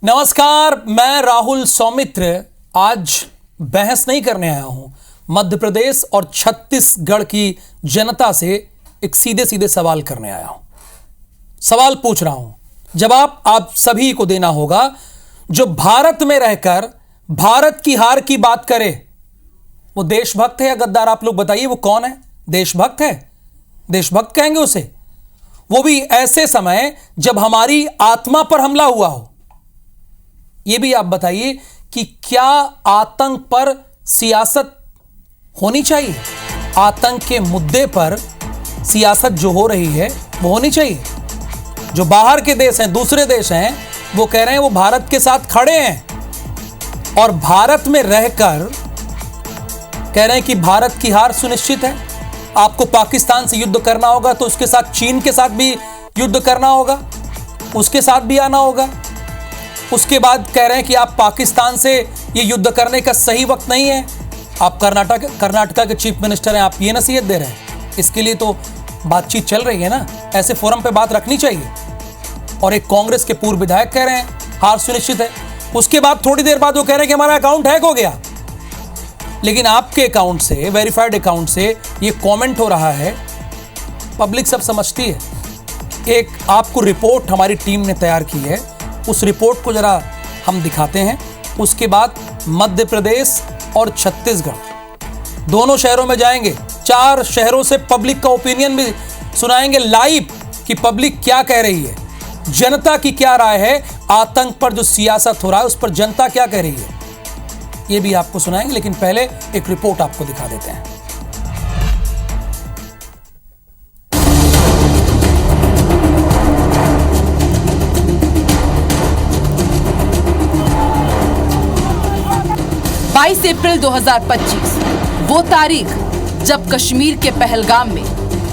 नमस्कार, मैं राहुल सौमित्र आज बहस नहीं करने आया हूं। मध्य प्रदेश और छत्तीसगढ़ की जनता से एक सीधे सीधे सवाल करने आया हूं। सवाल पूछ रहा हूं, जवाब आप सभी को देना होगा। जो भारत में रहकर भारत की हार की बात करे वो देशभक्त है या गद्दार? आप लोग बताइए, वो कौन है? देशभक्त है? देशभक्त कहेंगे उसे? वो भी ऐसे समय जब हमारी आत्मा पर हमला हुआ हो। यह भी आप बताइए कि क्या आतंक पर सियासत होनी चाहिए? आतंक के मुद्दे पर सियासत जो हो रही है वो होनी चाहिए। जो बाहर के देश हैं, दूसरे देश हैं, वो कह रहे हैं वो भारत के साथ खड़े हैं और भारत में रहकर कह रहे हैं कि भारत की हार सुनिश्चित है। आपको पाकिस्तान से युद्ध करना होगा तो उसके साथ चीन के साथ भी युद्ध करना होगा, उसके साथ भी आना होगा। उसके बाद कह रहे हैं कि आप पाकिस्तान से ये युद्ध करने का सही वक्त नहीं है। आप कर्नाटका के चीफ मिनिस्टर हैं, आप ये नसीहत दे रहे हैं। इसके लिए तो बातचीत चल रही है ना, ऐसे फोरम पे बात रखनी चाहिए। और एक कांग्रेस के पूर्व विधायक कह रहे हैं हार सुनिश्चित है। उसके बाद थोड़ी देर बाद वो कह रहे हैं कि हमारा अकाउंट हैक हो गया। लेकिन आपके अकाउंट से, वेरीफाइड अकाउंट से ये कमेंट हो रहा है, पब्लिक सब समझती है। एक आपको रिपोर्ट हमारी टीम ने तैयार की है, उस रिपोर्ट को जरा हम दिखाते हैं। उसके बाद मध्य प्रदेश और छत्तीसगढ़ दोनों शहरों में जाएंगे। 4 शहरों से पब्लिक का ओपिनियन भी सुनाएंगे लाइव कि पब्लिक क्या कह रही है, जनता की क्या राय है, आतंक पर जो सियासत हो रहा है उस पर जनता क्या कह रही है, ये भी आपको सुनाएंगे। लेकिन पहले एक रिपोर्ट आपको दिखा देते हैं। अप्रैल 2025 वो तारीख जब कश्मीर के पहलगाम में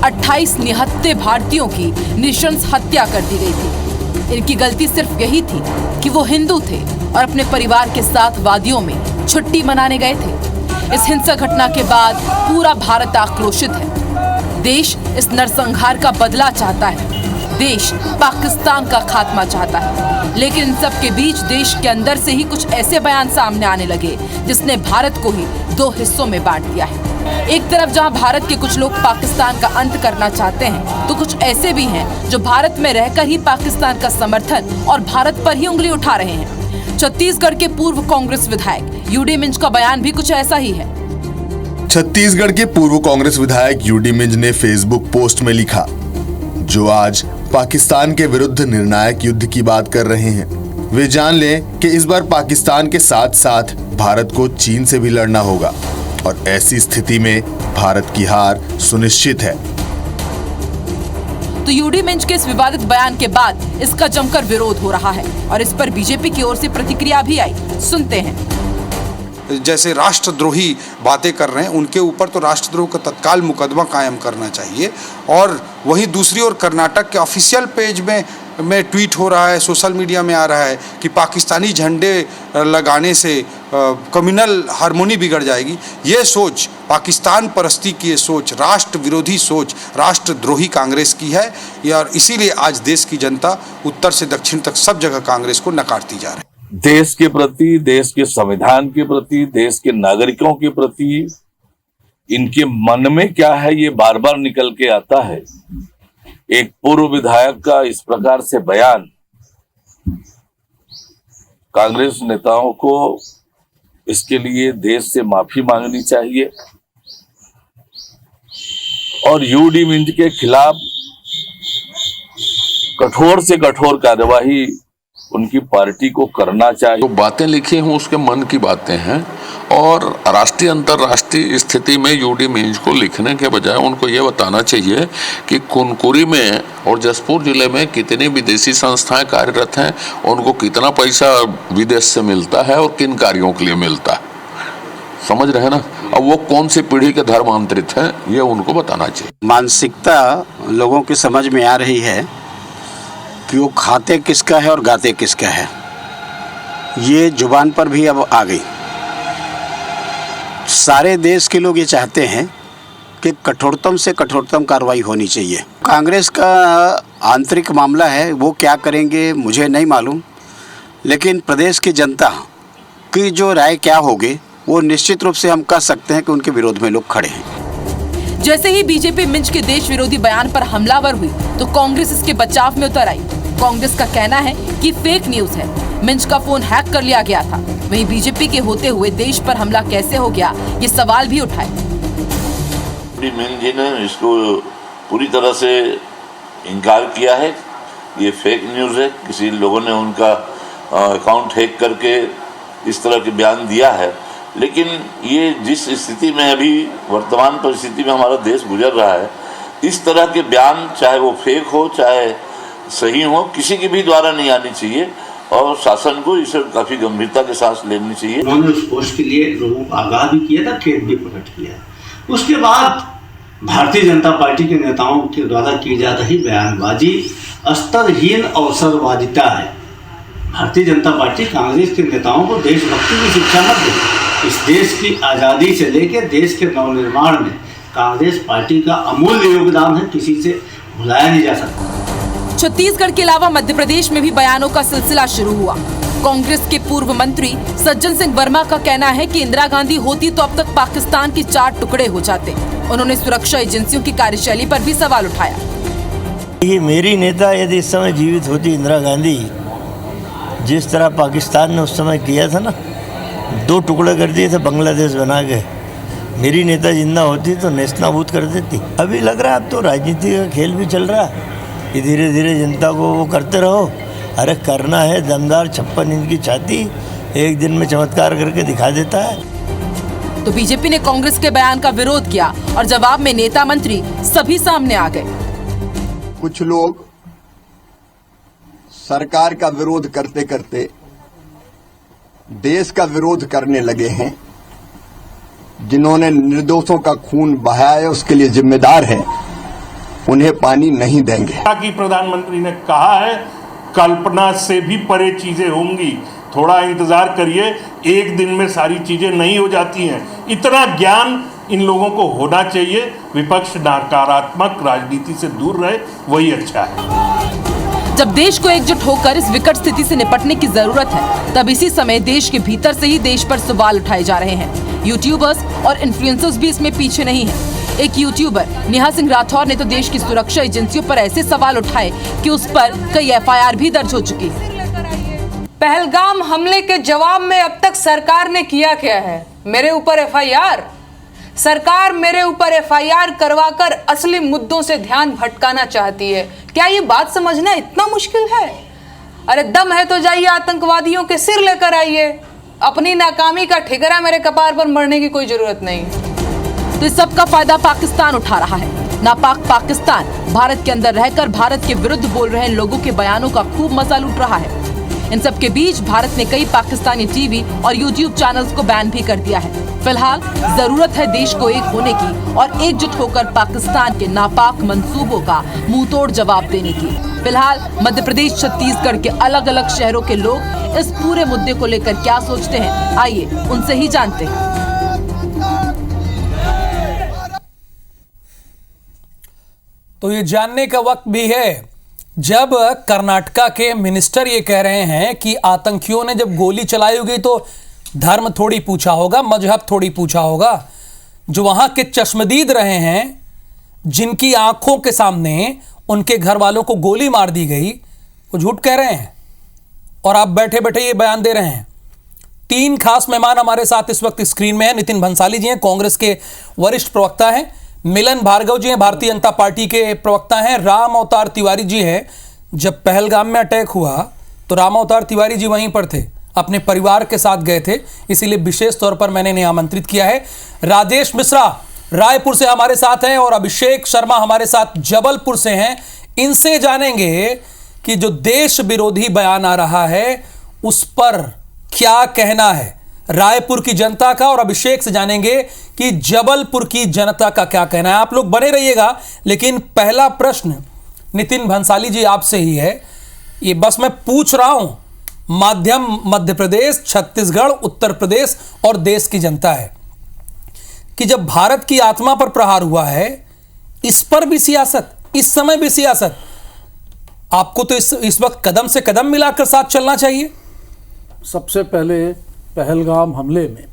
28 निहत्थे भारतीयों की नृशंस हत्या कर दी गई थी। इनकी गलती सिर्फ यही थी कि वो हिंदू थे और अपने परिवार के साथ वादियों में छुट्टी मनाने गए थे। इस हिंसक घटना के बाद पूरा भारत आक्रोशित है। देश इस नरसंहार का बदला चाहता है। देश पाकिस्तान का खात्मा चाहता है। लेकिन इन सब के बीच देश के अंदर से ही कुछ ऐसे बयान सामने आने लगे जिसने भारत को ही 2 हिस्सों में बांट दिया है। एक तरफ जहां भारत के कुछ लोग पाकिस्तान का अंत करना चाहते हैं, तो कुछ ऐसे भी हैं जो भारत में रहकर ही पाकिस्तान का समर्थन और भारत पर ही उंगली उठा रहे हैं। छत्तीसगढ़ के पूर्व कांग्रेस विधायक यूडी मिंज का बयान भी कुछ ऐसा ही है। छत्तीसगढ़ के पूर्व कांग्रेस विधायक यूडी मिंज ने फेसबुक पोस्ट में लिखा, जो आज पाकिस्तान के विरुद्ध निर्णायक युद्ध की बात कर रहे हैं, वे जान लें कि इस बार पाकिस्तान के साथ साथ भारत को चीन से भी लड़ना होगा और ऐसी स्थिति में भारत की हार सुनिश्चित है। तो यूडी मिंज के इस विवादित बयान के बाद इसका जमकर विरोध हो रहा है और इस पर बीजेपी की ओर से प्रतिक्रिया भी आई। सुनते हैं। जैसे राष्ट्रद्रोही बातें कर रहे हैं, उनके ऊपर तो राष्ट्रद्रोह का तत्काल मुकदमा कायम करना चाहिए। और वहीं दूसरी ओर कर्नाटक के ऑफिशियल पेज में ट्वीट हो रहा है, सोशल मीडिया में आ रहा है कि पाकिस्तानी झंडे लगाने से कम्युनल हार्मोनी बिगड़ जाएगी। ये सोच, पाकिस्तान परस्ती की ये सोच, राष्ट्र विरोधी सोच राष्ट्रद्रोही कांग्रेस की है। और इसीलिए आज देश की जनता उत्तर से दक्षिण तक सब जगह कांग्रेस को नकारती जा रही है। देश के प्रति, देश के संविधान के प्रति, देश के नागरिकों के प्रति इनके मन में क्या है ये बार बार निकल के आता है। एक पूर्व विधायक का इस प्रकार से बयान कांग्रेस नेताओं को इसके लिए देश से माफी मांगनी चाहिए और यूडी मिंज के खिलाफ कठोर से कठोर कार्यवाही उनकी पार्टी को करना चाहिए। जो बातें लिखी हैं उसके मन की बातें हैं और राष्ट्रीय अंतर्राष्ट्रीय स्थिति में यूडी मिंज को लिखने के बजाय उनको ये बताना चाहिए कि कुनकुरी में और जसपुर जिले में कितनी विदेशी संस्थाएं कार्यरत हैं, उनको कितना पैसा विदेश से मिलता है और किन कार्यों के लिए मिलता है। समझ रहे हैं ना? अब वो कौन सी पीढ़ी के धर्मांतरित हैं ये उनको बताना चाहिए। मानसिकता लोगों की समझ में आ रही है कि वो खाते किसका है और गाते किसका है, ये जुबान पर भी अब आ गई। सारे देश के लोग ये चाहते हैं कि कठोरतम से कठोरतम कार्रवाई होनी चाहिए। कांग्रेस का आंतरिक मामला है, वो क्या करेंगे मुझे नहीं मालूम, लेकिन प्रदेश की जनता की जो राय क्या होगी वो निश्चित रूप से हम कह सकते हैं कि उनके विरोध में लोग खड़े हैं। जैसे ही बीजेपी मिंज के देश विरोधी बयान पर हमलावर हुई तो कांग्रेस इसके बचाव में उतर आई। कांग्रेस का कहना है कि फेक न्यूज है, मिंज का फोन हैक कर लिया गया था। वहीं बीजेपी के होते हुए देश पर हमला कैसे हो गया, ये सवाल भी उठाए। मिंज जी ने इसको पूरी तरह से इनकार किया है, ये फेक न्यूज है। किसी लोगों ने उनका अकाउंट हैक करके इस तरह के बयान दिया है। लेकिन ये जिस स्थिति में अभी वर्तमान परिस्थिति में हमारा देश गुजर रहा है, इस तरह के बयान चाहे वो फेक हो चाहे सही हो, किसी के भी द्वारा नहीं आनी चाहिए और शासन को इसे काफी गंभीरता के साथ लेनी चाहिए। उन्होंने उस पोस्ट के लिए लोगों को आगाह भी किया था, खेद भी प्रकट किया। उसके बाद भारतीय जनता पार्टी के नेताओं के द्वारा की जा रही बयानबाजी स्तरहीन अवसरवादिता है। भारतीय जनता पार्टी कांग्रेस के नेताओं को देशभक्ति की शिक्षा मत दे। इस देश की आज़ादी से लेकर देश के नवनिर्माण में कांग्रेस पार्टी का अमूल्य योगदान है, किसी से भुलाया नहीं जा सकता। छत्तीसगढ़ के अलावा मध्य प्रदेश में भी बयानों का सिलसिला शुरू हुआ। कांग्रेस के पूर्व मंत्री सज्जन सिंह वर्मा का कहना है कि इंदिरा गांधी होती तो अब तक पाकिस्तान के 4 टुकड़े हो जाते। उन्होंने सुरक्षा एजेंसियों की कार्यशैली पर भी सवाल उठाया। ये मेरी नेता यदि इस समय जीवित होती, इंदिरा गांधी, जिस तरह पाकिस्तान ने उस समय किया था ना, 2 टुकड़े कर दिए थे बांग्लादेश बना के, मेरी नेता जिंदा होती तो नेस्तनाबूद कर देती। अभी लग रहा है अब तो राजनीति का खेल भी चल रहा है कि धीरे धीरे जनता को वो करते रहो। अरे करना है दमदार 56 इंच की छाती, एक दिन में चमत्कार करके दिखा देता है। तो बीजेपी ने कांग्रेस के बयान का विरोध किया और जवाब में नेता मंत्री सभी सामने आ गए। कुछ लोग सरकार का विरोध करते करते देश का विरोध करने लगे हैं। जिन्होंने निर्दोषों का खून बहाया उसके लिए जिम्मेदार है, उन्हें पानी नहीं देंगे। कि प्रधानमंत्री ने कहा है कल्पना से भी परे चीजें होंगी, थोड़ा इंतजार करिए, एक दिन में सारी चीजें नहीं हो जाती हैं। इतना ज्ञान इन लोगों को होना चाहिए। विपक्ष नकारात्मक राजनीति से दूर रहे, वही अच्छा है। जब देश को एकजुट होकर इस विकट स्थिति से निपटने की जरूरत है, तब इसी समय देश के भीतर से ही देश पर सवाल उठाए जा रहे हैं। यूट्यूबर्स और इन्फ्लुएंसर्स भी इसमें पीछे नहीं हैं। एक यूट्यूबर नेहा सिंह राठौर ने तो देश की सुरक्षा एजेंसियों पर ऐसे सवाल उठाए कि उस पर कई FIR भी दर्ज हो चुकी है। पहलगाम हमले के जवाब में अब तक सरकार ने किया क्या है? मेरे ऊपर FIR? सरकार मेरे ऊपर FIR करवाकर असली मुद्दों से ध्यान भटकाना चाहती है। क्या ये बात समझना इतना मुश्किल है? अरे दम है तो जाइए आतंकवादियों के सिर लेकर आइए। अपनी नाकामी का ठिकरा मेरे कपार पर मरने की कोई जरूरत नहीं। तो इस सब का फायदा पाकिस्तान उठा रहा है। नापाक पाकिस्तान भारत के अंदर रहकर भारत के विरुद्ध बोल रहे लोगों के बयानों का खूब मजा लूट रहा है। इन सब के बीच भारत ने कई पाकिस्तानी टीवी और यूट्यूब चैनल्स को बैन भी कर दिया है। फिलहाल जरूरत है देश को एक होने की और एकजुट होकर पाकिस्तान के नापाक मंसूबों का मुंहतोड़ जवाब देने की। फिलहाल मध्य प्रदेश, छत्तीसगढ़ के अलग अलग शहरों के लोग इस पूरे मुद्दे को लेकर क्या सोचते हैं, आइए उनसे ही जानते हैं। तो ये जानने का वक्त भी है जब कर्नाटका के मिनिस्टर ये कह रहे हैं कि आतंकियों ने जब गोली चलाई होगी तो धर्म थोड़ी पूछा होगा, मजहब थोड़ी पूछा होगा। जो वहां के चश्मदीद रहे हैं, जिनकी आंखों के सामने उनके घर वालों को गोली मार दी गई, वो झूठ कह रहे हैं और आप बैठे बैठे ये बयान दे रहे हैं। 3 खास मेहमान हमारे साथ इस वक्त स्क्रीन में हैं। नितिन भंसाली जी हैं, कांग्रेस के वरिष्ठ प्रवक्ता हैं। मिलन भार्गव जी हैं, भारतीय जनता पार्टी के प्रवक्ता हैं। राम अवतार तिवारी जी हैं। जब पहलगाम में अटैक हुआ तो राम अवतार तिवारी जी वहीं पर थे, अपने परिवार के साथ गए थे, इसीलिए विशेष तौर पर मैंने इन्हें आमंत्रित किया है। राजेश मिश्रा रायपुर से हमारे साथ हैं और अभिषेक शर्मा हमारे साथ जबलपुर से हैं। इनसे जानेंगे कि जो देश विरोधी बयान आ रहा है उस पर क्या कहना है रायपुर की जनता का, और अभिषेक से जानेंगे कि जबलपुर की जनता का क्या कहना है। आप लोग बने रहिएगा। लेकिन पहला प्रश्न नितिन भंसाली जी आपसे ही है। ये बस मैं पूछ रहा हूं, माध्यम मध्य प्रदेश, छत्तीसगढ़, उत्तर प्रदेश और देश की जनता है कि जब भारत की आत्मा पर प्रहार हुआ है, इस पर भी सियासत, इस समय भी सियासत, आपको तो इस वक्त कदम से कदम मिलाकर साथ चलना चाहिए। सबसे पहले पहलगाम हमले में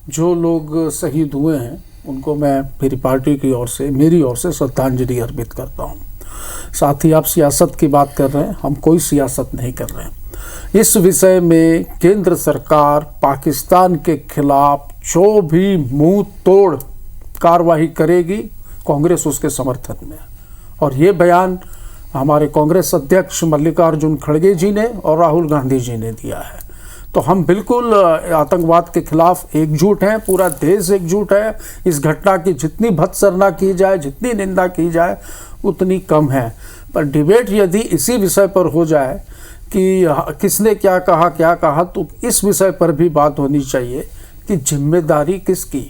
जो लोग शहीद हुए हैं उनको मैं मेरी पार्टी की ओर से, मेरी ओर से श्रद्धांजलि अर्पित करता हूँ। साथ ही आप सियासत की बात कर रहे हैं, हम कोई सियासत नहीं कर रहे हैं। इस विषय में केंद्र सरकार पाकिस्तान के खिलाफ जो भी मुंह तोड़ कार्रवाई करेगी, कांग्रेस उसके समर्थन में। और ये बयान हमारे कांग्रेस अध्यक्ष मल्लिकार्जुन खड़गे जी ने और राहुल गांधी जी ने दिया है। तो हम बिल्कुल आतंकवाद के खिलाफ एकजुट हैं, पूरा देश एकजुट है। इस घटना की जितनी भत्सना की जाए, जितनी निंदा की जाए उतनी कम है। पर डिबेट यदि इसी विषय पर हो जाए कि किसने क्या कहा, तो इस विषय पर भी बात होनी चाहिए कि जिम्मेदारी किसकी।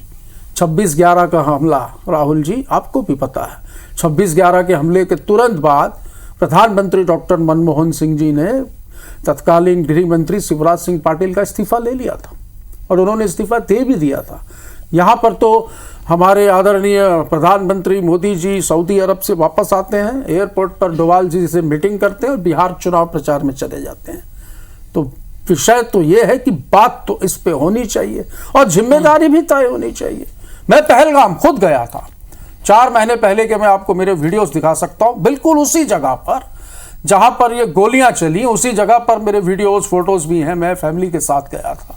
26/11 का हमला, राहुल जी आपको भी पता है, 26/11 के हमले के तुरंत बाद प्रधानमंत्री डॉक्टर मनमोहन सिंह जी ने तत्कालीन गृह मंत्री शिवराज सिंह पाटिल का इस्तीफा ले लिया था और उन्होंने इस्तीफा दे भी दिया था। यहाँ पर तो हमारे आदरणीय प्रधानमंत्री मोदी जी सऊदी अरब से वापस आते हैं, एयरपोर्ट पर डोवाल जी से मीटिंग करते हैं और बिहार चुनाव प्रचार में चले जाते हैं। तो विषय तो ये है कि बात तो इस पे होनी चाहिए और जिम्मेदारी भी तय होनी चाहिए। मैं पहलगाम खुद गया था 4 महीने पहले के, मैं आपको मेरे वीडियोस दिखा सकता हूँ। बिल्कुल उसी जगह पर जहां पर ये गोलियां चली, उसी जगह पर मेरे वीडियोस फोटोज भी हैं। मैं फैमिली के साथ गया था।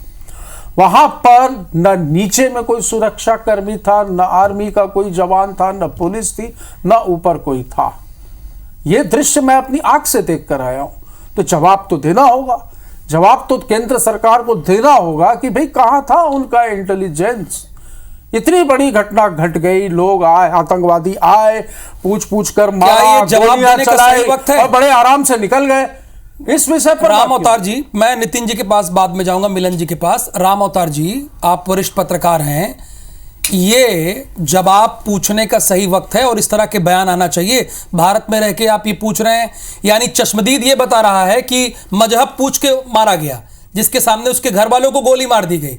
वहां पर न नीचे में कोई सुरक्षा कर्मी था, न आर्मी का कोई जवान था, न पुलिस थी, न ऊपर कोई था। ये दृश्य मैं अपनी आंख से देख कर आया हूं। तो जवाब तो देना होगा, जवाब तो केंद्र सरकार को देना होगा कि भाई कहां था उनका इंटेलिजेंस। इतनी बड़ी घटना घट गई, लोग आए, आतंकवादी आए, पूछ कर मारा, गोलियां चलाई और बड़े आराम से निकल गए। इस विषय पर राम अवतार जी, मैं नितिन जी के पास बाद में जाऊंगा, मिलन जी के पास। राम अवतार जी, आप वरिष्ठ पत्रकार हैं, ये जवाब पूछने का सही वक्त है और इस तरह के बयान आना चाहिए। भारत में रह के आप ये पूछ रहे हैं, यानी चश्मदीद ये बता रहा है कि मजहब पूछ के मारा गया, जिसके सामने उसके घर वालों को गोली मार दी गई।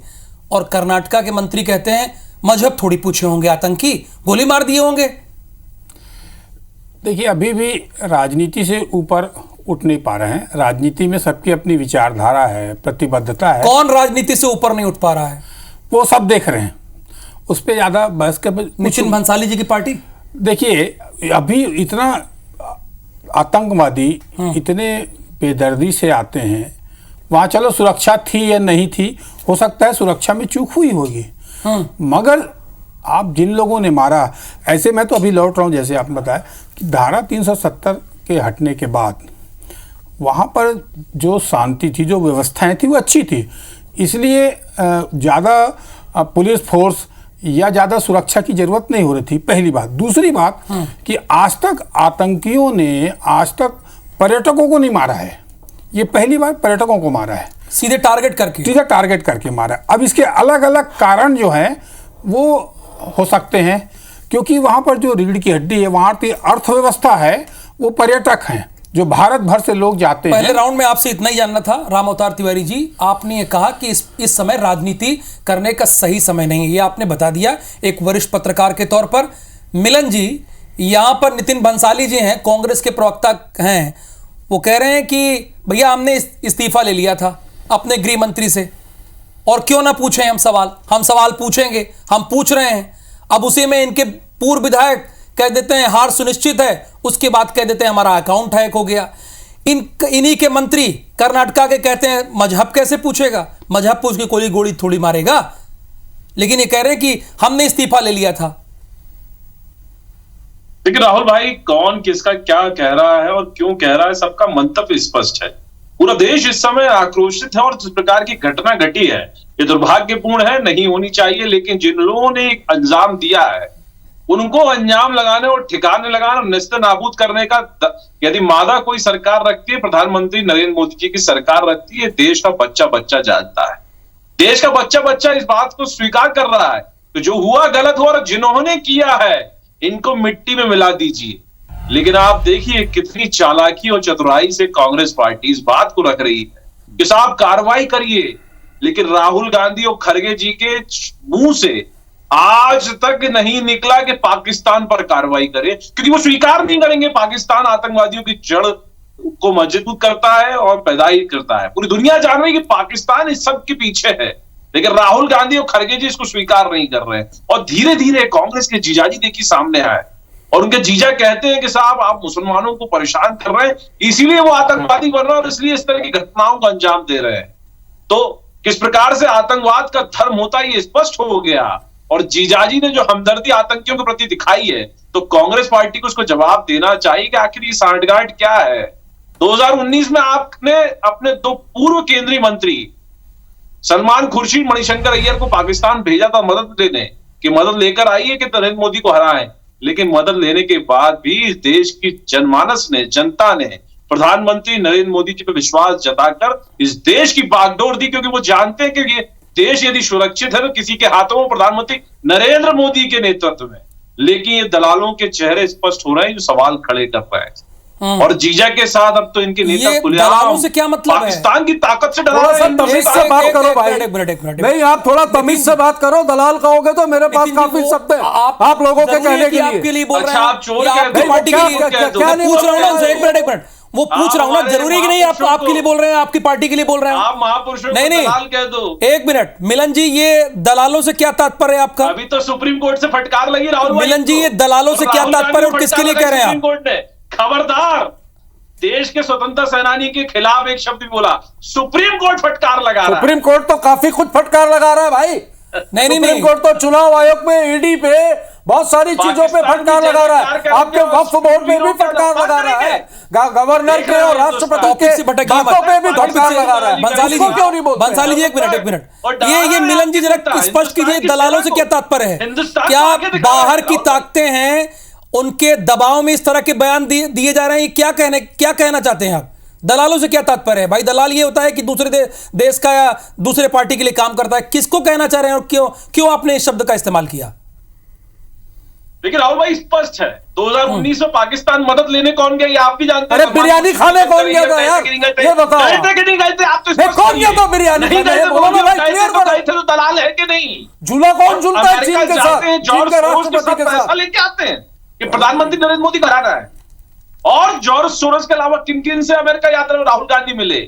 और कर्नाटका के मंत्री कहते हैं मजहब थोड़ी पूछे होंगे, आतंकी गोली मार दिए होंगे। देखिए, अभी भी राजनीति से ऊपर उठ नहीं पा रहे हैं। राजनीति में सबकी अपनी विचारधारा है, प्रतिबद्धता है। कौन राजनीति से ऊपर नहीं उठ पा रहा है? वो सब देख रहे हैं, उस पर ज्यादा बहस के। नितिन भंसाली जी की पार्टी, देखिए, अभी इतना आतंकवादी इतने बेदर्दी से आते हैं। वहां चलो सुरक्षा थी या नहीं थी, हो सकता है सुरक्षा में चूक हुई होगी, मगर आप जिन लोगों ने मारा, ऐसे मैं तो अभी लौट रहा हूं, जैसे आपने बताया कि धारा 370 के हटने के बाद वहां पर जो शांति थी, जो व्यवस्थाएं थी, वो अच्छी थी। इसलिए ज़्यादा पुलिस फोर्स या ज़्यादा सुरक्षा की जरूरत नहीं हो रही थी, पहली बात। दूसरी बात कि आज तक आतंकियों ने आज तक पर्यटकों को नहीं मारा है। ये पहली बार पर्यटकों को मारा है, सीधे टारगेट करके मारा। अब इसके अलग अलग कारण जो हैं वो हो सकते हैं, क्योंकि वहां पर जो रीढ़ की हड्डी है, वहां की अर्थव्यवस्था है, वो पर्यटक हैं जो भारत भर से लोग जाते हैं। पहले राउंड में आपसे इतना ही जानना था राम अवतार तिवारी जी, आपने ये कहा कि इस समय राजनीति करने का सही समय नहीं है, ये आपने बता दिया एक वरिष्ठ पत्रकार के तौर पर। मिलन जी, यहां पर नितिन भंसाली जी हैं, कांग्रेस के प्रवक्ता हैं, वो कह रहे हैं कि भैया हमने इस्तीफा ले लिया था अपने गृह मंत्री से, और क्यों ना पूछें हम सवाल पूछेंगे, हम पूछ रहे हैं। अब उसी में इनके पूर्व विधायक कह देते हैं हार सुनिश्चित है, उसके बाद कह देते हैं हमारा अकाउंट हैक हो गया। इन्हीं के मंत्री कर्नाटका के कहते हैं मजहब कैसे पूछेगा, मजहब पूछ के कोई गोली थोड़ी मारेगा। लेकिन ये कह रहे हैं कि हमने इस्तीफा ले लिया था। लेकिन राहुल भाई, कौन किसका क्या कह रहा है और क्यों कह रहा है, सबका मंतव्य स्पष्ट है। पूरा देश इस समय आक्रोशित है और जिस प्रकार की घटना घटी है ये दुर्भाग्यपूर्ण है, नहीं होनी चाहिए। लेकिन जिन लोगों ने अंजाम दिया है उनको अंजाम लगाने और ठिकाने लगाने और नस्ल नाबूद करने का यदि मादा कोई सरकार रखती है, प्रधानमंत्री नरेंद्र मोदी जी की सरकार रखती है, देश का बच्चा बच्चा जानता है। देश का बच्चा बच्चा इस बात को स्वीकार कर रहा है। तो जो हुआ गलत हुआ और जिन्होंने किया है इनको मिट्टी में मिला दीजिए। लेकिन आप देखिए कितनी चालाकी और चतुराई से कांग्रेस पार्टी इस बात को रख रही है कि साहब कार्रवाई करिए। लेकिन राहुल गांधी और खड़गे जी के मुंह से आज तक नहीं निकला कि पाकिस्तान पर कार्रवाई करें, क्योंकि वो स्वीकार नहीं करेंगे पाकिस्तान आतंकवादियों की जड़ को मजबूत करता है और पैदाई करता है। पूरी दुनिया जान रही है कि पाकिस्तान इस सब के पीछे है, लेकिन राहुल गांधी और खड़गे जी इसको स्वीकार नहीं कर रहे हैं। और धीरे धीरे कांग्रेस के जीजाजी देखिए सामने आए और उनके जीजा कहते हैं कि साहब आप मुसलमानों को परेशान कर रहे हैं, इसीलिए वो आतंकवादी बन रहे हैं और इसलिए इस तरह की घटनाओं को अंजाम दे रहे हैं। तो किस प्रकार से आतंकवाद का धर्म होता है ये स्पष्ट हो गया। और जीजाजी ने जो हमदर्दी आतंकियों के प्रति दिखाई है, तो कांग्रेस पार्टी को उसको जवाब देना चाहिए कि आखिर ये सांठगांठ क्या है। 2019 में आपने अपने 2 पूर्व केंद्रीय मंत्री सलमान खुर्शीद, मणिशंकर अय्यर को पाकिस्तान भेजा था मदद लेने कि मदद लेकर आइए कि नरेंद्र मोदी को हराएं, लेकिन मदद लेने के बाद भी इस देश की जनमानस ने, जनता ने प्रधानमंत्री नरेंद्र मोदी जी पर विश्वास जताकर इस देश की बागडोर दी, क्योंकि वो जानते हैं कि ये देश यदि सुरक्षित है तो किसी के हाथों में, प्रधानमंत्री नरेंद्र मोदी के नेतृत्व में। लेकिन ये दलालों के चेहरे स्पष्ट हो रहे हैं जो सवाल खड़े कर रहे हैं। और जीजा के साथ अब तो इनके नेता दलालों से क्या मतलब पाकिस्तान की ताकत से डरा रहे हैं। तमीज से बात करो भाई, नहीं आप थोड़ा तमीज से बात करो। दलाल कहोगे तो मेरे पास काफी शब्द है आप लोगों के कहने के लिए बोल रहे हैं। आप चोर पार्टी के लिए क्या पूछ रहा हूँ ना, एक मिनट वो पूछ रहा हूँ ना, जरूरी कि नहीं आप आपके लिए बोल रहे हैं, आपकी पार्टी के लिए बोल रहे हैं आप महापुरुषों नहीं दलाल कह दो। एक मिनट मिलन जी, ये दलालों से क्या तात्पर्य है आपका? अभी तो सुप्रीम कोर्ट से फटकार लगी राहुल मिलन जी, ये दलालों से क्या तात्पर्य और किसके लिए कह रहे हैं सुप्रीम कोर्ट ने? खबरदार, देश के स्वतंत्रता सेनानी के खिलाफ एक शब्द भी बोला, सुप्रीम कोर्ट फटकार लगा रहा है। सुप्रीम कोर्ट तो काफी कुछ फटकार लगा रहा है भाई। नहीं सुप्रीम कोर्ट तो चुनाव आयोग पे, ईडी पे, बहुत सारी चीजों पे फटकार लगा रहा है। आपके वक्फ बोर्ड पे भी फटकार लगा रहा है, गवर्नर के और राष्ट्रपति के बातों पे भी फटकार लगा रहा है। बंसाली जी एक मिनट, ये मिलन जी जरा स्पष्ट कीजिए, दलालों से क्या तात्पर्य है? क्या बाहर की ताकतें हैं उनके दबाव में इस तरह के बयान दिए जा रहे हैं? क्या कहना चाहते हैं आप? दलालों से क्या तात्पर्य है भाई? दलाल ये होता है कि दूसरे देश का या दूसरे पार्टी के लिए काम करता है। किसको कहना चाह रहे हैं और क्यों आपने इस शब्द का इस्तेमाल किया? लेकिन राहुल भाई स्पष्ट है, 2019 में पाकिस्तान मदद लेने कौन गया ये आप भी जानते हैं। अरे बिरयानी खाने कौन गया था यार, ये बताओ। गए थे कि नहीं गए थे आप? तो कौन गया था बिरयानी खाने? बोलो ना भाई, क्लियर करो। गए थे तो दलाल है कि नहीं? झूला कौन झूलता है चीन के साथ? चीन के राष्ट्रपति के साथ पैसा लेके आते हैं कि प्रधानमंत्री नरेंद्र मोदी को हराना है। और जॉर्ज सोरोस के अलावा किन किन से अमेरिका यात्रा में राहुल गांधी मिले?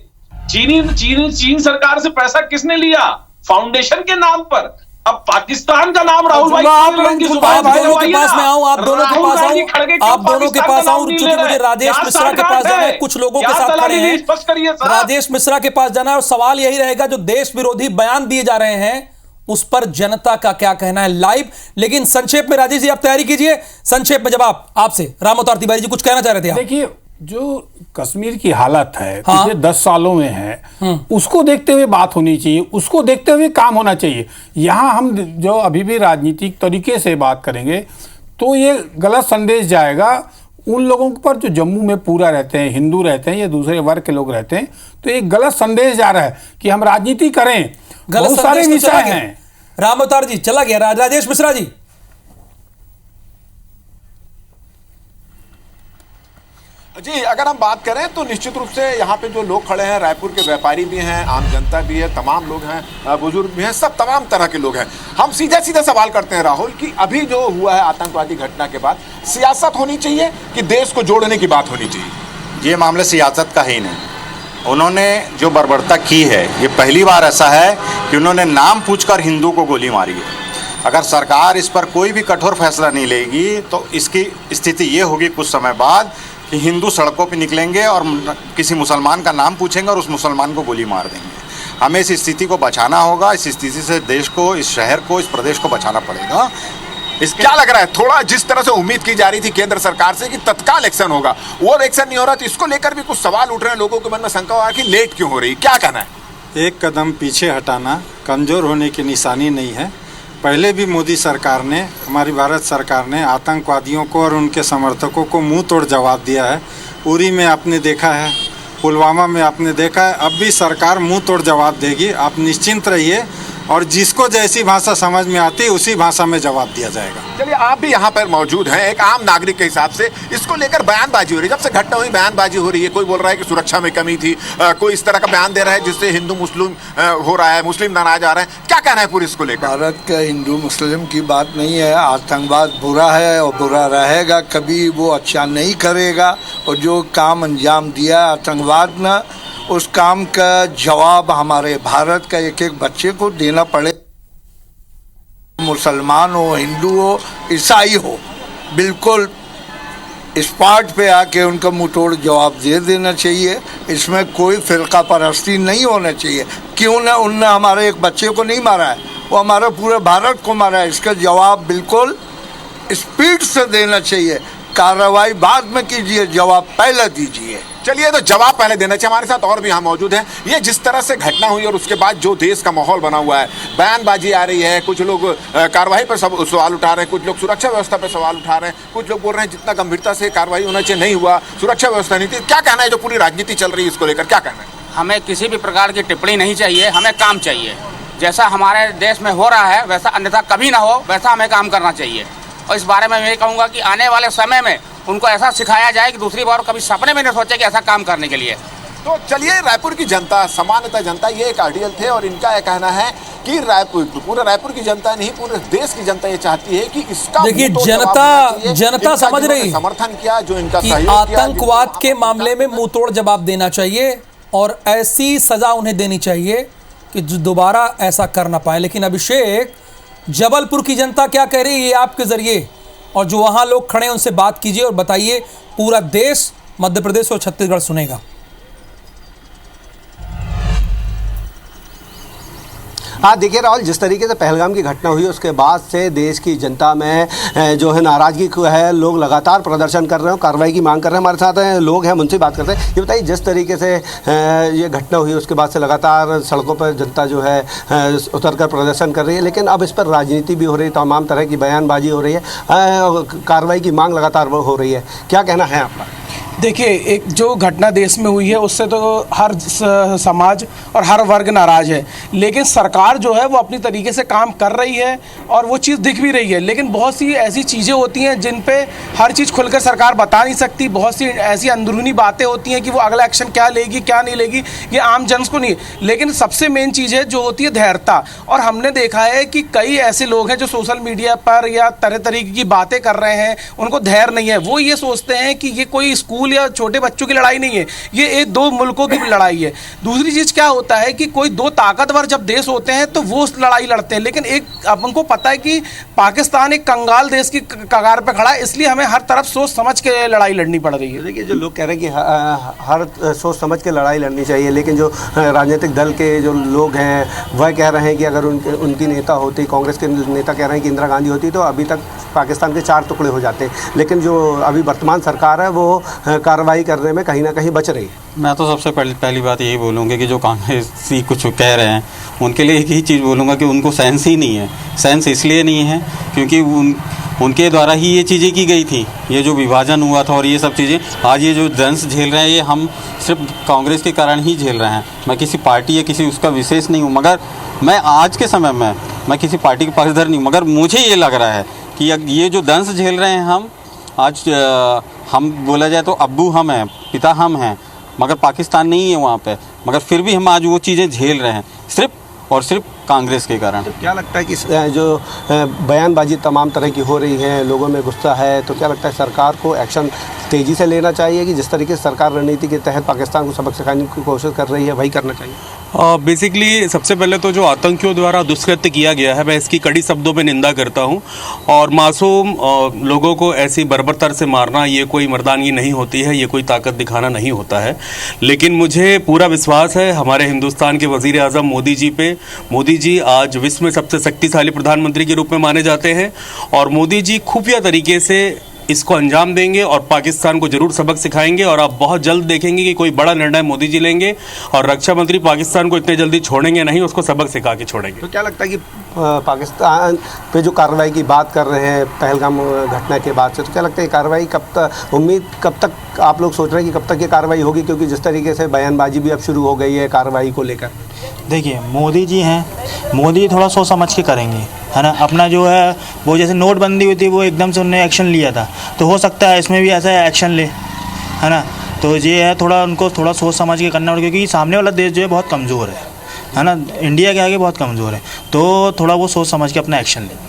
चीन सरकार से पैसा किसने लिया? फाउंडेशन के नाम पर। अब पाकिस्तान का नाम राहुल भाई, आप दोनों के पास में आऊं, आप दोनों के पास आऊं, चूंकि मुझे राजेश मिश्रा के पास जाना है, कुछ लोगों के साथ खड़े हैं, राजेश मिश्रा के पास जाना है। और सवाल यही रहेगा, जो देश विरोधी बयान दिए जा रहे हैं उस पर जनता का क्या कहना है, लाइव। लेकिन संक्षेप में राजेश जी आप तैयारी कीजिए, संक्षेप में जवाब आपसे। राम अवतार तिवारी जी कुछ कहना चाह रहे थे आप? देखिए, जो कश्मीर की हालत है पिछले 10 सालों में है, उसको देखते हुए बात होनी चाहिए, उसको देखते हुए काम होना चाहिए। यहाँ हम जो अभी भी राजनीतिक तरीके से बात करेंगे तो ये गलत संदेश जाएगा उन लोगों पर जो जम्मू में पूरा रहते हैं, हिंदू रहते हैं या दूसरे वर्ग के लोग रहते हैं। तो एक गलत संदेश जा रहा है कि हम राजनीति करें, बहुत सारे विषय हैं। राम अवतार जी चला गया, राजेश मिश्रा जी। जी, अगर हम बात करें तो निश्चित रूप से यहाँ पे जो लोग खड़े हैं, रायपुर के व्यापारी भी हैं, आम जनता भी है, तमाम लोग हैं, बुजुर्ग भी हैं, सब तमाम तरह के लोग हैं। हम सीधा सवाल करते हैं राहुल कि अभी जो हुआ है आतंकवादी घटना के बाद, सियासत होनी चाहिए कि देश को जोड़ने की बात होनी चाहिए? ये मामला सियासत का ही नहीं। उन्होंने जो बर्बरता की है, ये पहली बार ऐसा है कि उन्होंने नाम पूछकर हिंदू को गोली मारी है। अगर सरकार इस पर कोई भी कठोर फैसला नहीं लेगी तो इसकी स्थिति ये होगी कुछ समय बाद कि हिंदू सड़कों पे निकलेंगे और किसी मुसलमान का नाम पूछेंगे और उस मुसलमान को गोली मार देंगे। हमें इस स्थिति को बचाना होगा, इस स्थिति से देश को, इस शहर को, इस प्रदेश को बचाना पड़ेगा। क्या लग रहा है, थोड़ा जिस तरह से उम्मीद की जा रही थी केंद्र सरकार से कि तत्काल एक्शन होगा, वो एक्शन नहीं हो रहा, तो इसको लेकर भी कुछ सवाल उठ रहे हैं, लोगों के मन में शंका हो रहा है कि लेट क्यों हो रही, क्या कहना है? एक कदम पीछे हटाना कमजोर होने की निशानी नहीं है। पहले भी मोदी सरकार ने, हमारी भारत सरकार ने आतंकवादियों को और उनके समर्थकों को मुंह तोड़ जवाब दिया है। उरी में आपने देखा है, पुलवामा में आपने देखा है, अब भी सरकार मुंह तोड़ जवाब देगी, आप निश्चिंत रहिए। और जिसको जैसी भाषा समझ में आती है उसी भाषा में जवाब दिया जाएगा। चलिए, आप भी यहाँ पर मौजूद हैं, एक आम नागरिक के हिसाब से इसको लेकर बयानबाजी हो रही है। जब से घटना हुई बयानबाजी हो रही है, कोई बोल रहा है कि सुरक्षा में कमी थी, कोई इस तरह का बयान दे रहा है जिससे हिंदू मुस्लिम हो रहा है, मुस्लिम नाराज आ रहे हैं। क्या कहना है पूरी इसको लेकर? भारत का हिंदू मुस्लिम की बात नहीं है। आतंकवाद बुरा है और बुरा रहेगा, कभी वो अच्छा नहीं करेगा। और जो काम अंजाम दिया आतंकवाद ने, उस काम का जवाब हमारे भारत का एक एक बच्चे को देना पड़े। मुसलमान हो, हिंदू हो, ईसाई हो, बिल्कुल स्पॉट पे आके उनका मुंह तोड़ जवाब दे देना चाहिए। इसमें कोई फिरका परस्ती नहीं होना चाहिए। क्यों ना उनने हमारे एक बच्चे को नहीं मारा है, वो हमारे पूरे भारत को मारा है। इसका जवाब बिल्कुल स्पीड से देना चाहिए। कार्रवाई बाद में कीजिए, जवाब पहले दीजिए। चलिए, तो जवाब पहले देना चाहिए। हमारे साथ और भी यहाँ मौजूद हैं। ये जिस तरह से घटना हुई और उसके बाद जो देश का माहौल बना हुआ है, बयानबाजी आ रही है, कुछ लोग कार्रवाई पर सवाल उठा रहे हैं, कुछ लोग सुरक्षा व्यवस्था पर सवाल उठा रहे हैं, कुछ लोग बोल रहे हैं जितना गंभीरता से कार्रवाई होना चाहिए नहीं हुआ, सुरक्षा व्यवस्था नहीं थी। क्या कहना है जो पूरी राजनीति चल रही है इसको लेकर, क्या कहना है? हमें किसी भी प्रकार की टिप्पणी नहीं चाहिए, हमें काम चाहिए। जैसा हमारे देश में हो रहा है वैसा अन्यथा कभी ना हो, वैसा हमें काम करना चाहिए। और इस बारे में मैं कहूँगा कि आने वाले समय में उनको ऐसा सिखाया जाए कि दूसरी बार कभी सपने में नहीं सोचे कि ऐसा काम करने के लिए। तो चलिए, रायपुर की जनता, सामान्यतः जनता, ये एक आइडियल थे और इनका यह कहना है कि पूरा रायपुर की जनता नहीं, पूरे देश की जनता ये चाहती है कि इसका देखिए, जनता समझ रही समर्थन किया, जो इनका कि आतंकवाद के मामले में मुंह तोड़ जवाब देना चाहिए और ऐसी सजा उन्हें देनी चाहिए कि जो दोबारा ऐसा कर ना पाए। लेकिन अभिषेक, जबलपुर की जनता क्या कह रही है आपके जरिए, और जो वहां लोग खड़े हैं उनसे बात कीजिए और बताइए। पूरा देश मध्य प्रदेश और छत्तीसगढ़ सुनेगा। हाँ, देखिए राहुल, जिस तरीके से पहलगाम की घटना हुई उसके बाद से देश की जनता में जो है नाराज़गी है, लोग लगातार प्रदर्शन कर रहे हैं, कार्रवाई की मांग कर रहे हैं। हमारे साथ लोग हैं, उनसे बात करते हैं। ये बताइए, जिस तरीके से ये घटना हुई उसके बाद से लगातार सड़कों पर जनता जो है उतर कर प्रदर्शन कर रही है, लेकिन अब इस पर राजनीति भी हो रही है, तमाम तरह की बयानबाजी हो रही है, कार्रवाई की मांग लगातार हो रही है। क्या कहना है आपका? देखिए, एक जो घटना देश में हुई है उससे तो हर समाज और हर वर्ग नाराज़ है, लेकिन सरकार जो है वो अपनी तरीके से काम कर रही है और वो चीज़ दिख भी रही है। लेकिन बहुत सी ऐसी चीज़ें होती हैं जिन पे हर चीज़ खुलकर सरकार बता नहीं सकती। बहुत सी ऐसी अंदरूनी बातें होती हैं कि वो अगला एक्शन क्या लेगी क्या नहीं लेगी, ये आम जन को नहीं। लेकिन सबसे मेन चीज़ है जो होती है धैर्यता। और हमने देखा है कि कई ऐसे लोग हैं जो सोशल मीडिया पर या तरह तरीके की बातें कर रहे हैं, उनको धैर्य नहीं है। वो ये सोचते हैं कि ये कोई स्कूल या छोटे बच्चों की लड़ाई नहीं है, ये दो मुल्कों की लड़ाई है। दूसरी चीज क्या होता है कि कोई दो ताकतवर जब देश होते हैं तो वो लड़ाई लड़ते हैं, लेकिन एक अब हमको पता है कि पाकिस्तान एक कंगाल देश की कगार पर खड़ा है, इसलिए हमें हर तरफ सोच समझ के लड़ाई लड़नी पड़ रही है। देखिए, जो लोग कह रहे हैं कि हर सोच समझ के लड़ाई लड़नी चाहिए, लेकिन जो राजनीतिक दल के जो लोग हैं वह कह रहे हैं कि अगर उनकी नेता होती, कांग्रेस के नेता कह रहे हैं कि इंदिरा गांधी होती तो अभी तक पाकिस्तान के 4 टुकड़े हो जाते। लेकिन जो अभी वर्तमान सरकार है वो कार्रवाई करने में कहीं ना कहीं बच रही है। मैं तो सबसे पहली बात यही बोलूँगा कि जो कांग्रेसी कुछ कह रहे हैं उनके लिए एक ही चीज़ बोलूँगा कि उनको सेंस ही नहीं है। सेंस इसलिए नहीं है क्योंकि उनके द्वारा ही ये चीज़ें की गई थी, ये जो विभाजन हुआ था और ये सब चीज़ें आज ये जो दंश झेल रहे हैं ये हम सिर्फ कांग्रेस के कारण ही झेल रहे हैं। मैं किसी पार्टी या किसी उसका विशेष नहीं हूँ, मगर मैं आज के समय में मैं किसी पार्टी के पक्षधर नहीं हूँ, मगर मुझे ये लग रहा है कि ये जो दंश झेल रहे हैं हम आज, हम बोला जाए तो अब्बू हम हैं, पिता हम हैं, मगर पाकिस्तान नहीं है वहाँ पे, मगर फिर भी हम आज वो चीज़ें झेल रहे हैं सिर्फ और सिर्फ कांग्रेस के कारण। तो क्या लगता है कि जो बयानबाजी तमाम तरह की हो रही है, लोगों में गुस्सा है, तो क्या लगता है सरकार को एक्शन तेज़ी से लेना चाहिए कि जिस तरीके से सरकार रणनीति के तहत पाकिस्तान को सबक सिखाने की कोशिश कर रही है वही करना चाहिए? बेसिकली सबसे पहले तो जो आतंकियों द्वारा दुष्कृत्य किया गया है मैं इसकी कड़ी शब्दों में निंदा करता हूं, और मासूम लोगों को ऐसी बर्बरता से मारना ये कोई मर्दानगी नहीं होती है, ये कोई ताकत दिखाना नहीं होता है। लेकिन मुझे पूरा विश्वास है हमारे हिंदुस्तान के वज़ीर आज़म मोदी जी पे। मोदी जी आज विश्व में सबसे शक्तिशाली प्रधानमंत्री के रूप में माने जाते हैं और मोदी जी खुफिया तरीके से इसको अंजाम देंगे और पाकिस्तान को जरूर सबक सिखाएंगे। और आप बहुत जल्द देखेंगे कि कोई बड़ा निर्णय मोदी जी लेंगे और रक्षा मंत्री पाकिस्तान को इतने जल्दी छोड़ेंगे नहीं, उसको सबक सिखा के छोड़ेंगे। तो क्या लगता है कि पाकिस्तान पे जो कार्रवाई की बात कर रहे हैं पहलगाम घटना के बाद से, तो क्या लगता है कार्रवाई कब तक आप लोग सोच रहे हैं कि कब तक ये कार्रवाई होगी? क्योंकि जिस तरीके से बयानबाजी भी अब शुरू हो गई है कार्रवाई को लेकर। देखिए मोदी जी हैं, मोदी जी थोड़ा सोच समझ के करेंगे, है ना। अपना जो है वो जैसे नोटबंदी हुई थी वो एकदम से उन्होंने एक्शन लिया था, तो हो सकता है इसमें भी ऐसा एक्शन ले, है ना। तो ये है थोड़ा उनको थोड़ा सोच समझ के करना पड़ेगा, क्योंकि सामने वाला देश जो है बहुत कमज़ोर है ना, इंडिया के आगे बहुत कमज़ोर है, तो थोड़ा वो सोच समझ के अपना एक्शन ले।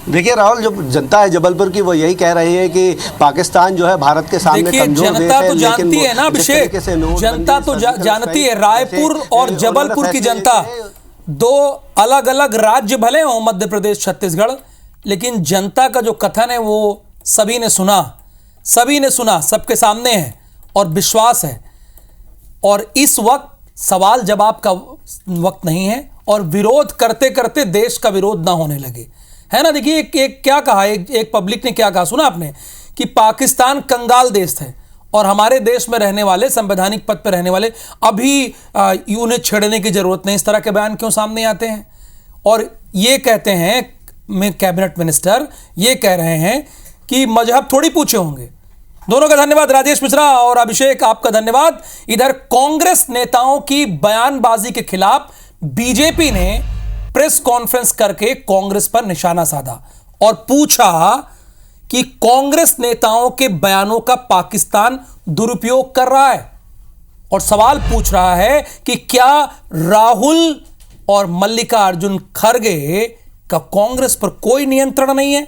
देखिए राहुल, जो जनता है जबलपुर की वो यही कह रही है कि पाकिस्तान जो है भारत के सामने कमजोर देश है। जनता तो जानती है ना अभिषेक, जनता तो जानती है। रायपुर और जबलपुर की जनता, दो अलग अलग राज्य भले हों, मध्य प्रदेश छत्तीसगढ़, लेकिन जनता का जो कथन है वो सभी ने सुना, सबके सामने है और विश्वास है। और इस वक्त सवाल जवाब का वक्त नहीं है और विरोध करते करते देश का विरोध ना होने लगे, है ना। देखिए एक क्या कहा, एक पब्लिक ने क्या कहा, सुना आपने, कि पाकिस्तान कंगाल देश है और हमारे देश में रहने वाले, संवैधानिक पद पर रहने वाले अभी उन्हें छेड़ने की जरूरत नहीं। इस तरह के बयान क्यों सामने आते हैं? और ये कहते हैं कैबिनेट मिनिस्टर, ये कह रहे हैं कि मजहब थोड़ी पूछे होंगे। दोनों का धन्यवाद, राजेश मिश्रा और अभिषेक, आपका धन्यवाद। इधर कांग्रेस नेताओं की बयानबाजी के खिलाफ बीजेपी ने प्रेस कॉन्फ्रेंस करके कांग्रेस पर निशाना साधा और पूछा कि कांग्रेस नेताओं के बयानों का पाकिस्तान दुरुपयोग कर रहा है और सवाल पूछ रहा है कि क्या राहुल और मल्लिकार्जुन खड़गे का कांग्रेस पर कोई नियंत्रण नहीं है?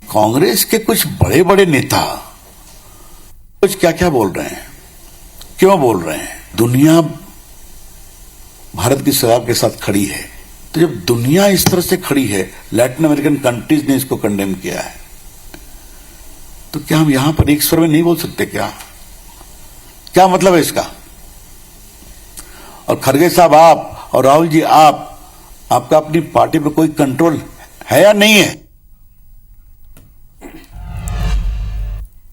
कांग्रेस के कुछ बड़े बड़े नेता कुछ क्या क्या बोल रहे हैं, क्यों बोल रहे हैं? दुनिया भारत की सरकार के साथ खड़ी है, तो जब दुनिया इस तरह से खड़ी है, लैटिन अमेरिकन कंट्रीज ने इसको कंडेम किया है, तो क्या हम यहां पर एक स्वर में नहीं बोल सकते? क्या मतलब है इसका? और खड़गे साहब आप और राहुल जी आपका अपनी पार्टी पर कोई कंट्रोल है या नहीं है?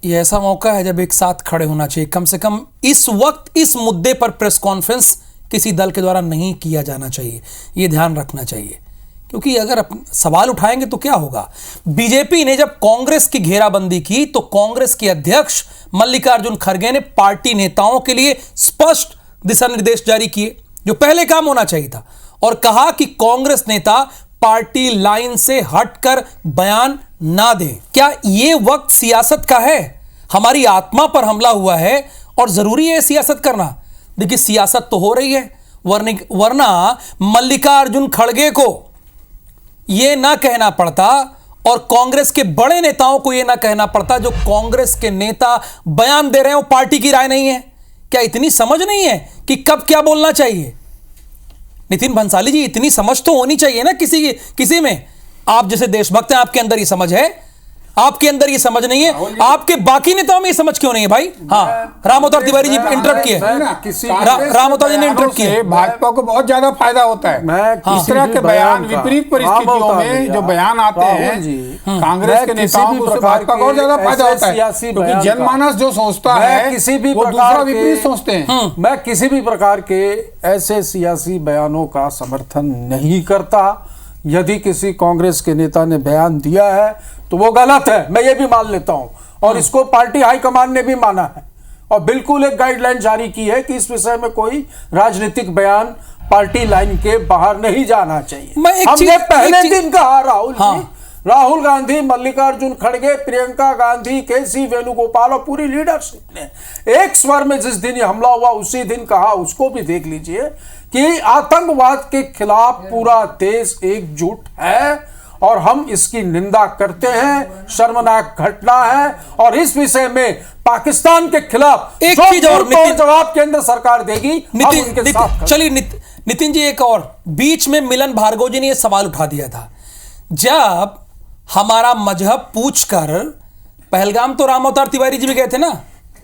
यह ऐसा मौका है जब एक साथ खड़े होना चाहिए। कम से कम इस वक्त इस मुद्दे पर प्रेस कॉन्फ्रेंस किसी दल के द्वारा नहीं किया जाना चाहिए, यह ध्यान रखना चाहिए, क्योंकि अगर सवाल उठाएंगे तो क्या होगा। बीजेपी ने जब कांग्रेस की घेराबंदी की तो कांग्रेस के अध्यक्ष मल्लिकार्जुन खड़गे ने पार्टी नेताओं के लिए स्पष्ट दिशा निर्देश जारी किए, जो पहले काम होना चाहिए था, और कहा कि कांग्रेस नेता पार्टी लाइन से हटकर बयान ना दें। क्या यह वक्त सियासत का है? हमारी आत्मा पर हमला हुआ है और जरूरी है सियासत करना? देखिए सियासत तो हो रही है, वरना मल्लिकार्जुन खड़गे को यह ना कहना पड़ता और कांग्रेस के बड़े नेताओं को यह ना कहना पड़ता, जो कांग्रेस के नेता बयान दे रहे हैं वो पार्टी की राय नहीं है। क्या इतनी समझ नहीं है कि कब क्या बोलना चाहिए? नितिन भंसाली जी, इतनी समझ तो होनी चाहिए ना किसी में। आप जैसे देशभक्त हैं, आपके अंदर ये समझ है, आपके अंदर ये समझ नहीं है, आपके बाकी नेताओं में ये समझ क्यों नहीं है भाई? हाँ, राम अवतार तिवारी जी इंटरप्ट किए, राम अवतार जी ने इंटरप्ट किए। भाजपा को बहुत ज्यादा फायदा होता है इस तरह के बयान, विपरीत परिस्थितियों में जो बयान आते हैं कांग्रेस के नेताओं को, भाजपा को और ज्यादा फायदा होता है, क्योंकि जनमानस जो सोचता है किसी भी वो दूसरा विपरीत सोचते हैं। मैं किसी भी प्रकार के ऐसे सियासी बयानों का समर्थन नहीं करता। यदि किसी कांग्रेस के नेता ने बयान दिया है तो वो गलत है, मैं ये भी मान लेता हूं, और इसको पार्टी हाईकमान ने भी माना है और बिल्कुल एक गाइडलाइन जारी की है कि इस विषय में कोई राजनीतिक बयान पार्टी लाइन के बाहर नहीं जाना चाहिए। हमने पहले दिन कहा राहुल गांधी, मल्लिकार्जुन खड़गे, प्रियंका गांधी, केसी वेणुगोपाल और पूरी लीडरशिप ने एक स्वर में जिस दिन ये हमला हुआ उसी दिन कहा, उसको भी देख लीजिए कि आतंकवाद के खिलाफ पूरा देश एकजुट है और हम इसकी निंदा करते हैं। शर्मनाक घटना है और इस विषय में पाकिस्तान के खिलाफ एक चीज और जवाब केंद्र सरकार देगी। चलिए नितिन जी, एक और बीच में मिलन भार्गव जी ने यह सवाल उठा दिया था, जब हमारा मजहब पूछकर पहलगाम तो राम अवतार तिवारी जी भी गए थे ना,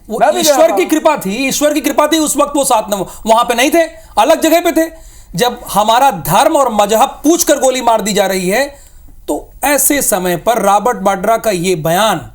वो ईश्वर की कृपा थी, ईश्वर की कृपा थी, उस वक्त वो साथ में वहां पे नहीं थे, अलग जगह पे थे। जब हमारा धर्म और मजहब पूछकर गोली मार दी जा रही है, तो ऐसे समय पर रॉबर्ट वाड्रा का यह बयान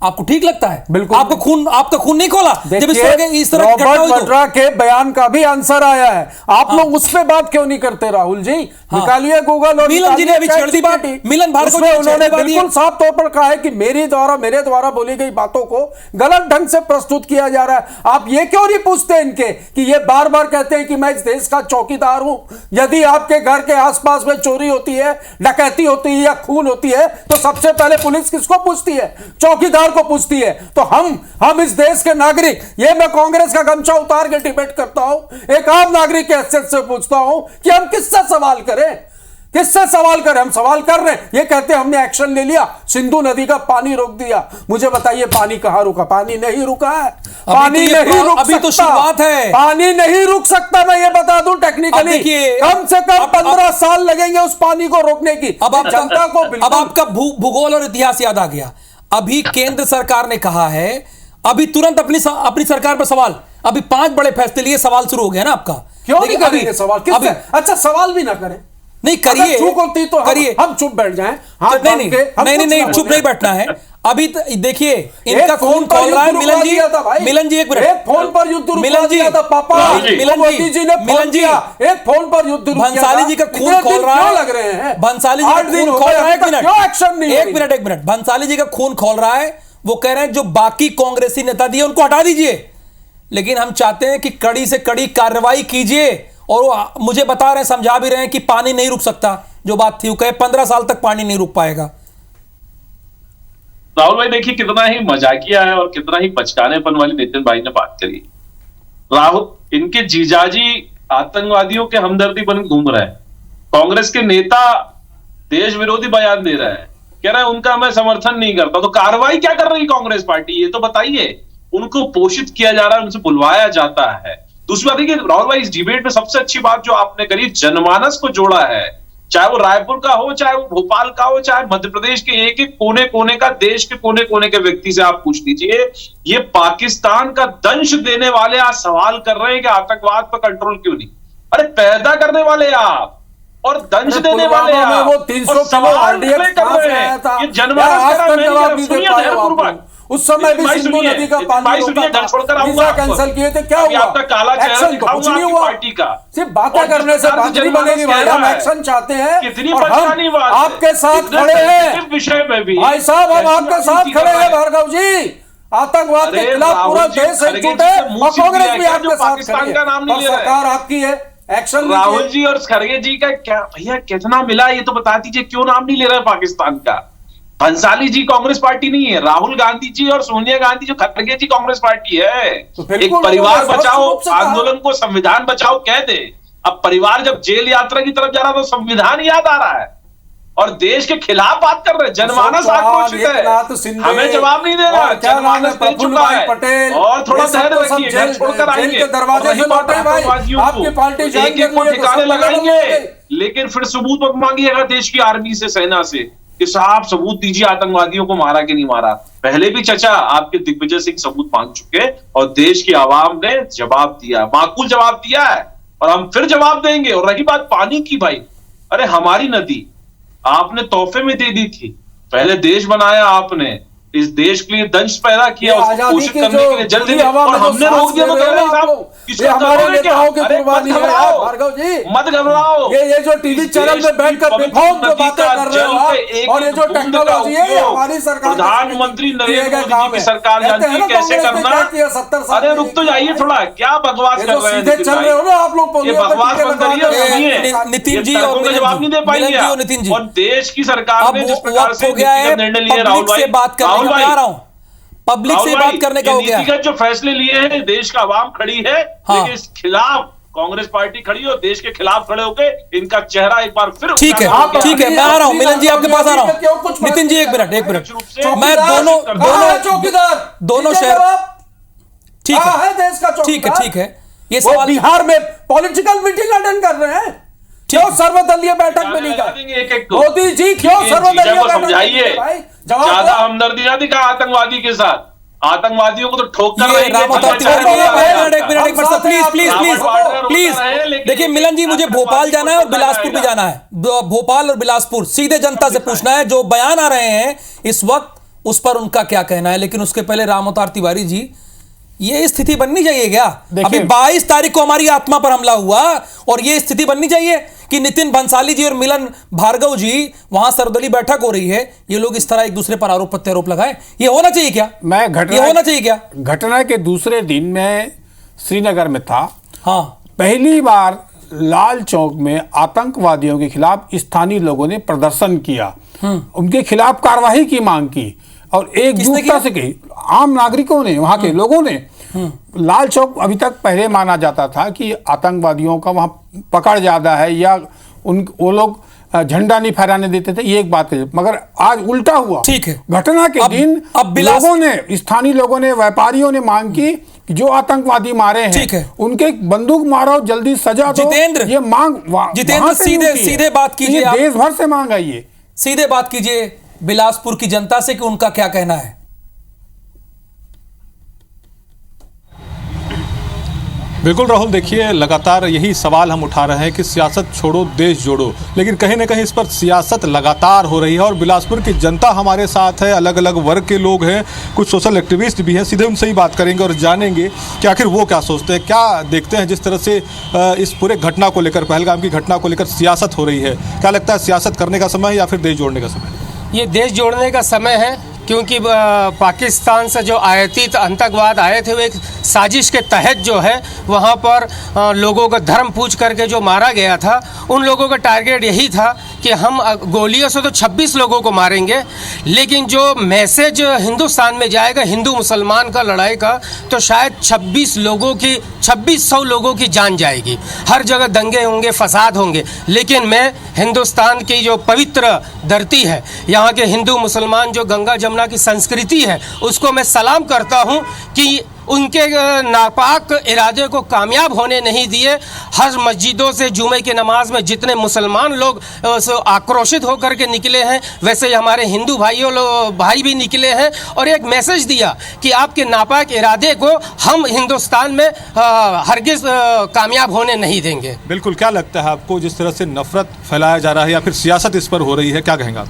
आपको ठीक लगता है? बिल्कुल। आपका खून नहीं खोला जब इस तरह की घटना रॉबर्ट हुई तो? वाड्रा के बयान का भी आंसर आया है। आप लोग उस पे बात क्यों नहीं करते राहुल जी? निकालिए गूगल और मिलन जी ने अभी छेड़ दी बात। मिलन भार्गव जी उन्होंने बिल्कुल साफ तौर पर कहा है कि मेरे द्वारा बोली गई बातों को गलत ढंग से प्रस्तुत किया जा रहा है। आप ये क्यों नहीं पूछते इनके कि ये बार बार कहते हैं कि मैं इस देश का चौकीदार हूं। यदि आपके घर के आसपास में चोरी होती है, डकैती होती है या खून होती है, तो सबसे पहले पुलिस किसको पूछती है? चौकीदार को पूछती है। तो हम इस देश के नागरिक, ये मैं कांग्रेस का गमछा उतार के डिबेट करता हूं, एक आम नागरिक के हैसियत से पूछता हूं कि हम किससे सवाल करें? किससे सवाल करें? हम सवाल कर रहे हैं, ये कहते हैं हमने एक्शन ले लिया, सिंधु नदी का पानी रोक दिया। मुझे बताइए पानी कहां रुका? पानी नहीं रुका है। पानी नहीं रुक अभी तो शुरुआत है। पानी नहीं रुक सकता, मैं ये बता दूं टेक्निकली कम से कम 15 साल लगेंगे उस पानी को रोकने की। अब आपका भूगोल और इतिहास याद आ गया। अभी केंद्र सरकार ने कहा है, अभी तुरंत अपनी सरकार पर सवाल, अभी 5 बड़े फैसले लिए, सवाल शुरू हो गया ना आपका? क्यों नहीं करेंगे सवाल? किससे? अच्छा सवाल भी ना करें, नहीं करिए, चूक होती तो करिए, हम चुप बैठ जाएं। नहीं चुप नहीं बैठना है। अभी देखिए इनका खून खोल रहा है। मिलन जी एक मिनट, एक फोन पर युद्ध रुकवा दिया था पापा, मोदी जी ने फोन किया, एक फोन पर युद्ध रुक गया। भंसाली जी का खून खोल रहा है, लग रहे हैं भंसाली जी का खून खोल रहा है। क्यों एक्शन नहीं? एक मिनट, भंसाली जी का खून खोल रहा है। वो कह रहे हैं जो बाकी कांग्रेसी नेता दिए उनको हटा दीजिए, लेकिन हम चाहते हैं कि कड़ी से कड़ी कार्रवाई कीजिए। और वो मुझे बता रहे हैं, समझा भी रहे हैं कि पानी नहीं रुक सकता। जो बात थी वो कहे 15 साल तक पानी नहीं रुक पाएगा। राहुल भाई देखिए कितना ही मजाकिया है और कितना ही बचकानेपन वाली नितिन भाई ने बात करी। राहुल इनके जीजाजी आतंकवादियों के हमदर्दी बन घूम रहे हैं। कांग्रेस के नेता देश विरोधी बयान दे रहे हैं, कह रहे हैं उनका मैं समर्थन नहीं करता। तो कार्रवाई क्या कर रही कांग्रेस पार्टी, ये तो बताइए। उनको पोषित किया जा रहा है, उनसे बुलवाया जाता है। दूसरी बात है कि राहुल भाई इस डिबेट में सबसे अच्छी बात जो आपने करी, जनमानस को जोड़ा है। चाहे वो रायपुर का हो, चाहे वो भोपाल का हो, चाहे मध्य प्रदेश के एक एक कोने कोने का, देश के कोने कोने के व्यक्ति से आप पूछ लीजिए। ये पाकिस्तान का दंश देने वाले आज सवाल कर रहे हैं कि आतंकवाद पर कंट्रोल क्यों नहीं। अरे पैदा करने वाले आप और दंश देने वाले आप, वो 300 किलो आरडीएक्स कर रहे हैं। ये जनमानस उस समय भी सिंधु नदी का पानी वीजा कैंसिल किए थे, क्या हुआ? एक्शन कुछ नहीं हुआ पार्टी का। सिर्फ बातें करने से बात नहीं बनेगी भाई, हम एक्शन चाहते हैं और हम आपके साथ खड़े हैं विषय में भी। भाई साहब हम आपके साथ खड़े हैं भार्गव जी। आतंकवाद के खिलाफ पूरा देश एकजुट है और कांग्रेस भी आपके साथ खड़ी है और सरकार आपकी है। एक्शन राहुल जी और खड़गे जी का क्या भैया कितना मिला ये तो बता दीजिए, क्यों नाम नहीं ले रहे पाकिस्तान का? भंसाली जी कांग्रेस पार्टी नहीं है, राहुल गांधी जी और सोनिया गांधी जो खड़गे जी कांग्रेस पार्टी है। एक परिवार बचाओ आंदोलन को संविधान बचाओ कह दे। अब परिवार जब जेल यात्रा की तरफ जा रहा तो संविधान याद आ रहा है और देश के खिलाफ बात कर रहे हैं। जनमानस आक्रोशित है, हमें जवाब नहीं दे रहा। जनमानस दे चुका है पटेल और थोड़ा धैर्य रखिए, घर छोड़कर आएंगे, आपकी पार्टी एक एक को ठिकाने लगाएंगे, लेकिन फिर सबूत मत मांगिएगा देश की आर्मी से, सेना से कि साहब सबूत दीजिए आतंकवादियों को मारा कि नहीं मारा। पहले भी चचा आपके दिग्विजय सिंह सबूत मांग चुके और देश की आवाम ने जवाब दिया, माकूल जवाब दिया है और हम फिर जवाब देंगे। और रही बात पानी की भाई, अरे हमारी नदी आपने तोहफे में दे दी थी, पहले देश बनाया आपने, इस देश के लिए दंश पैदा किया, उसको पोषित करने के लिए जल्दी और हमने रोक दिया। मत घबराओ, ये जो टीवी चैनल में बैठकर बेफालतू जो बातें कर रहे हो और ये जो टेक्नोलॉजी है हमारी सरकार, प्रधानमंत्री नरेंद्र मोदी की सरकार जानती है कैसे करना। अरे रुक तो जाइए थोड़ा, क्या बकवास कर रहे हैं चल रहे हो ना आप लोग? ये बकवास बंद करिए, नितिन जी और जवाब नहीं दे पाएंगे। और देश की सरकार ने जिस प्रकार से निर्णय लिए, राहुल भाई मैं आ रहा हूं, पब्लिक से बात करने का हो गया। नीतिगत जो फैसले लिए हैं, देश का आवाम खड़ी है, लेकिन इस खिलाफ कांग्रेस पार्टी खड़ी हो, देश के खिलाफ खड़े होके इनका चेहरा एक बार फिर ठीक है, ठीक है, मैं आ रहा हूं मिलन जी, आपके पास आ रहा हूं। नितिन जी एक मिनट मैं दोनों शहर ठीक है, ठीक है। ये सवाल बिहार में पॉलिटिकल मीटिंग अटेंड कर रहे हैं, क्यों सर्वदलीय बैठक में नहीं गए? मोदी जी क्यों सर्वदलीय बैठक? समझाइए, ज्यादा हमदर्दी ना दिखा आतंकवादी के साथ। आतंकवादियों को तो ठोक कर प्लीज देखिए मिलन जी, मुझे भोपाल जाना है और बिलासपुर भी जाना है। भोपाल और बिलासपुर सीधे जनता से पूछना है, जो बयान आ रहे हैं इस वक्त उस पर उनका क्या कहना है। लेकिन उसके पहले राम अवतार तिवारी जी, ये स्थिति बननी चाहिए क्या? अभी 22 तारीख को हमारी आत्मा पर हमला हुआ और ये स्थिति बननी चाहिए कि नितिन भंसाली जी और मिलन भार्गव जी वहां सर्वदलीय बैठक हो रही है, ये लोग इस तरह एक दूसरे पर आरोप प्रत्यारोप लगाए? ये होना चाहिए क्या? ये होना चाहिए क्या? घटना के दूसरे दिन मैं श्रीनगर में था। हाँ, पहली बार लाल चौक में आतंकवादियों के खिलाफ स्थानीय लोगों ने प्रदर्शन किया, उनके खिलाफ कार्रवाई की मांग की और एकजुटता से की। आम नागरिकों ने, वहां के लोगों ने। लाल चौक अभी तक पहले माना जाता था कि आतंकवादियों का वहां पकड़ ज्यादा है या वो लोग झंडा नहीं फहराने देते थे, ये एक बात है। मगर आज उल्टा हुआ। ठीक है, घटना के दिन लोगों ने, स्थानीय लोगों ने, व्यापारियों ने मांग की कि जो आतंकवादी मारे हैं, ठीक है, उनके बंदूक मारो, जल्दी सजा दो। जितेंद्र, ये मांग जितेंद्र सीधे बात कीजिए, देश भर से मांग है ये। सीधे बात कीजिए बिलासपुर की जनता से कि उनका क्या कहना है। बिल्कुल राहुल, देखिए लगातार यही सवाल हम उठा रहे हैं कि सियासत छोड़ो देश जोड़ो, लेकिन कहीं ना कहीं इस पर सियासत लगातार हो रही है और बिलासपुर की जनता हमारे साथ है, अलग अलग वर्ग के लोग हैं, कुछ सोशल एक्टिविस्ट भी हैं। सीधे उनसे ही बात करेंगे और जानेंगे कि आखिर वो क्या सोचते हैं, क्या देखते हैं जिस तरह से इस पूरे घटना को लेकर, पहलगाम की घटना को लेकर सियासत हो रही है। क्या लगता है, सियासत करने का समय है या फिर देश जोड़ने का समय? ये देश जोड़ने का समय है, क्योंकि पाकिस्तान से जो आयातित आतंकवाद आए थे वो एक साजिश के तहत जो है वहाँ पर लोगों का धर्म पूछ करके जो मारा गया था, उन लोगों का टारगेट यही था कि हम गोलियों से तो 26 लोगों को मारेंगे, लेकिन जो मैसेज हिंदुस्तान में जाएगा हिंदू मुसलमान का लड़ाई का, तो शायद 2600 लोगों की जान जाएगी। हर जगह दंगे होंगे, फसाद होंगे। लेकिन मैं हिंदुस्तान की जो पवित्र धरती है, यहाँ के हिंदू मुसलमान जो गंगा जमुना की संस्कृति है, उसको मैं सलाम करता हूँ कि उनके नापाक इरादे को कामयाब होने नहीं दिए। हर मस्जिदों से जुमे की नमाज में जितने मुसलमान लोग आक्रोशित होकर के निकले हैं, वैसे ही हमारे हिंदू भाई भी निकले हैं और एक मैसेज दिया कि आपके नापाक इरादे को हम हिंदुस्तान में हरगिज कामयाब होने नहीं देंगे। बिल्कुल, क्या लगता है आपको जिस तरह से नफरत फैलाया जा रहा है या फिर सियासत इस पर हो रही है, क्या कहेंगे आप?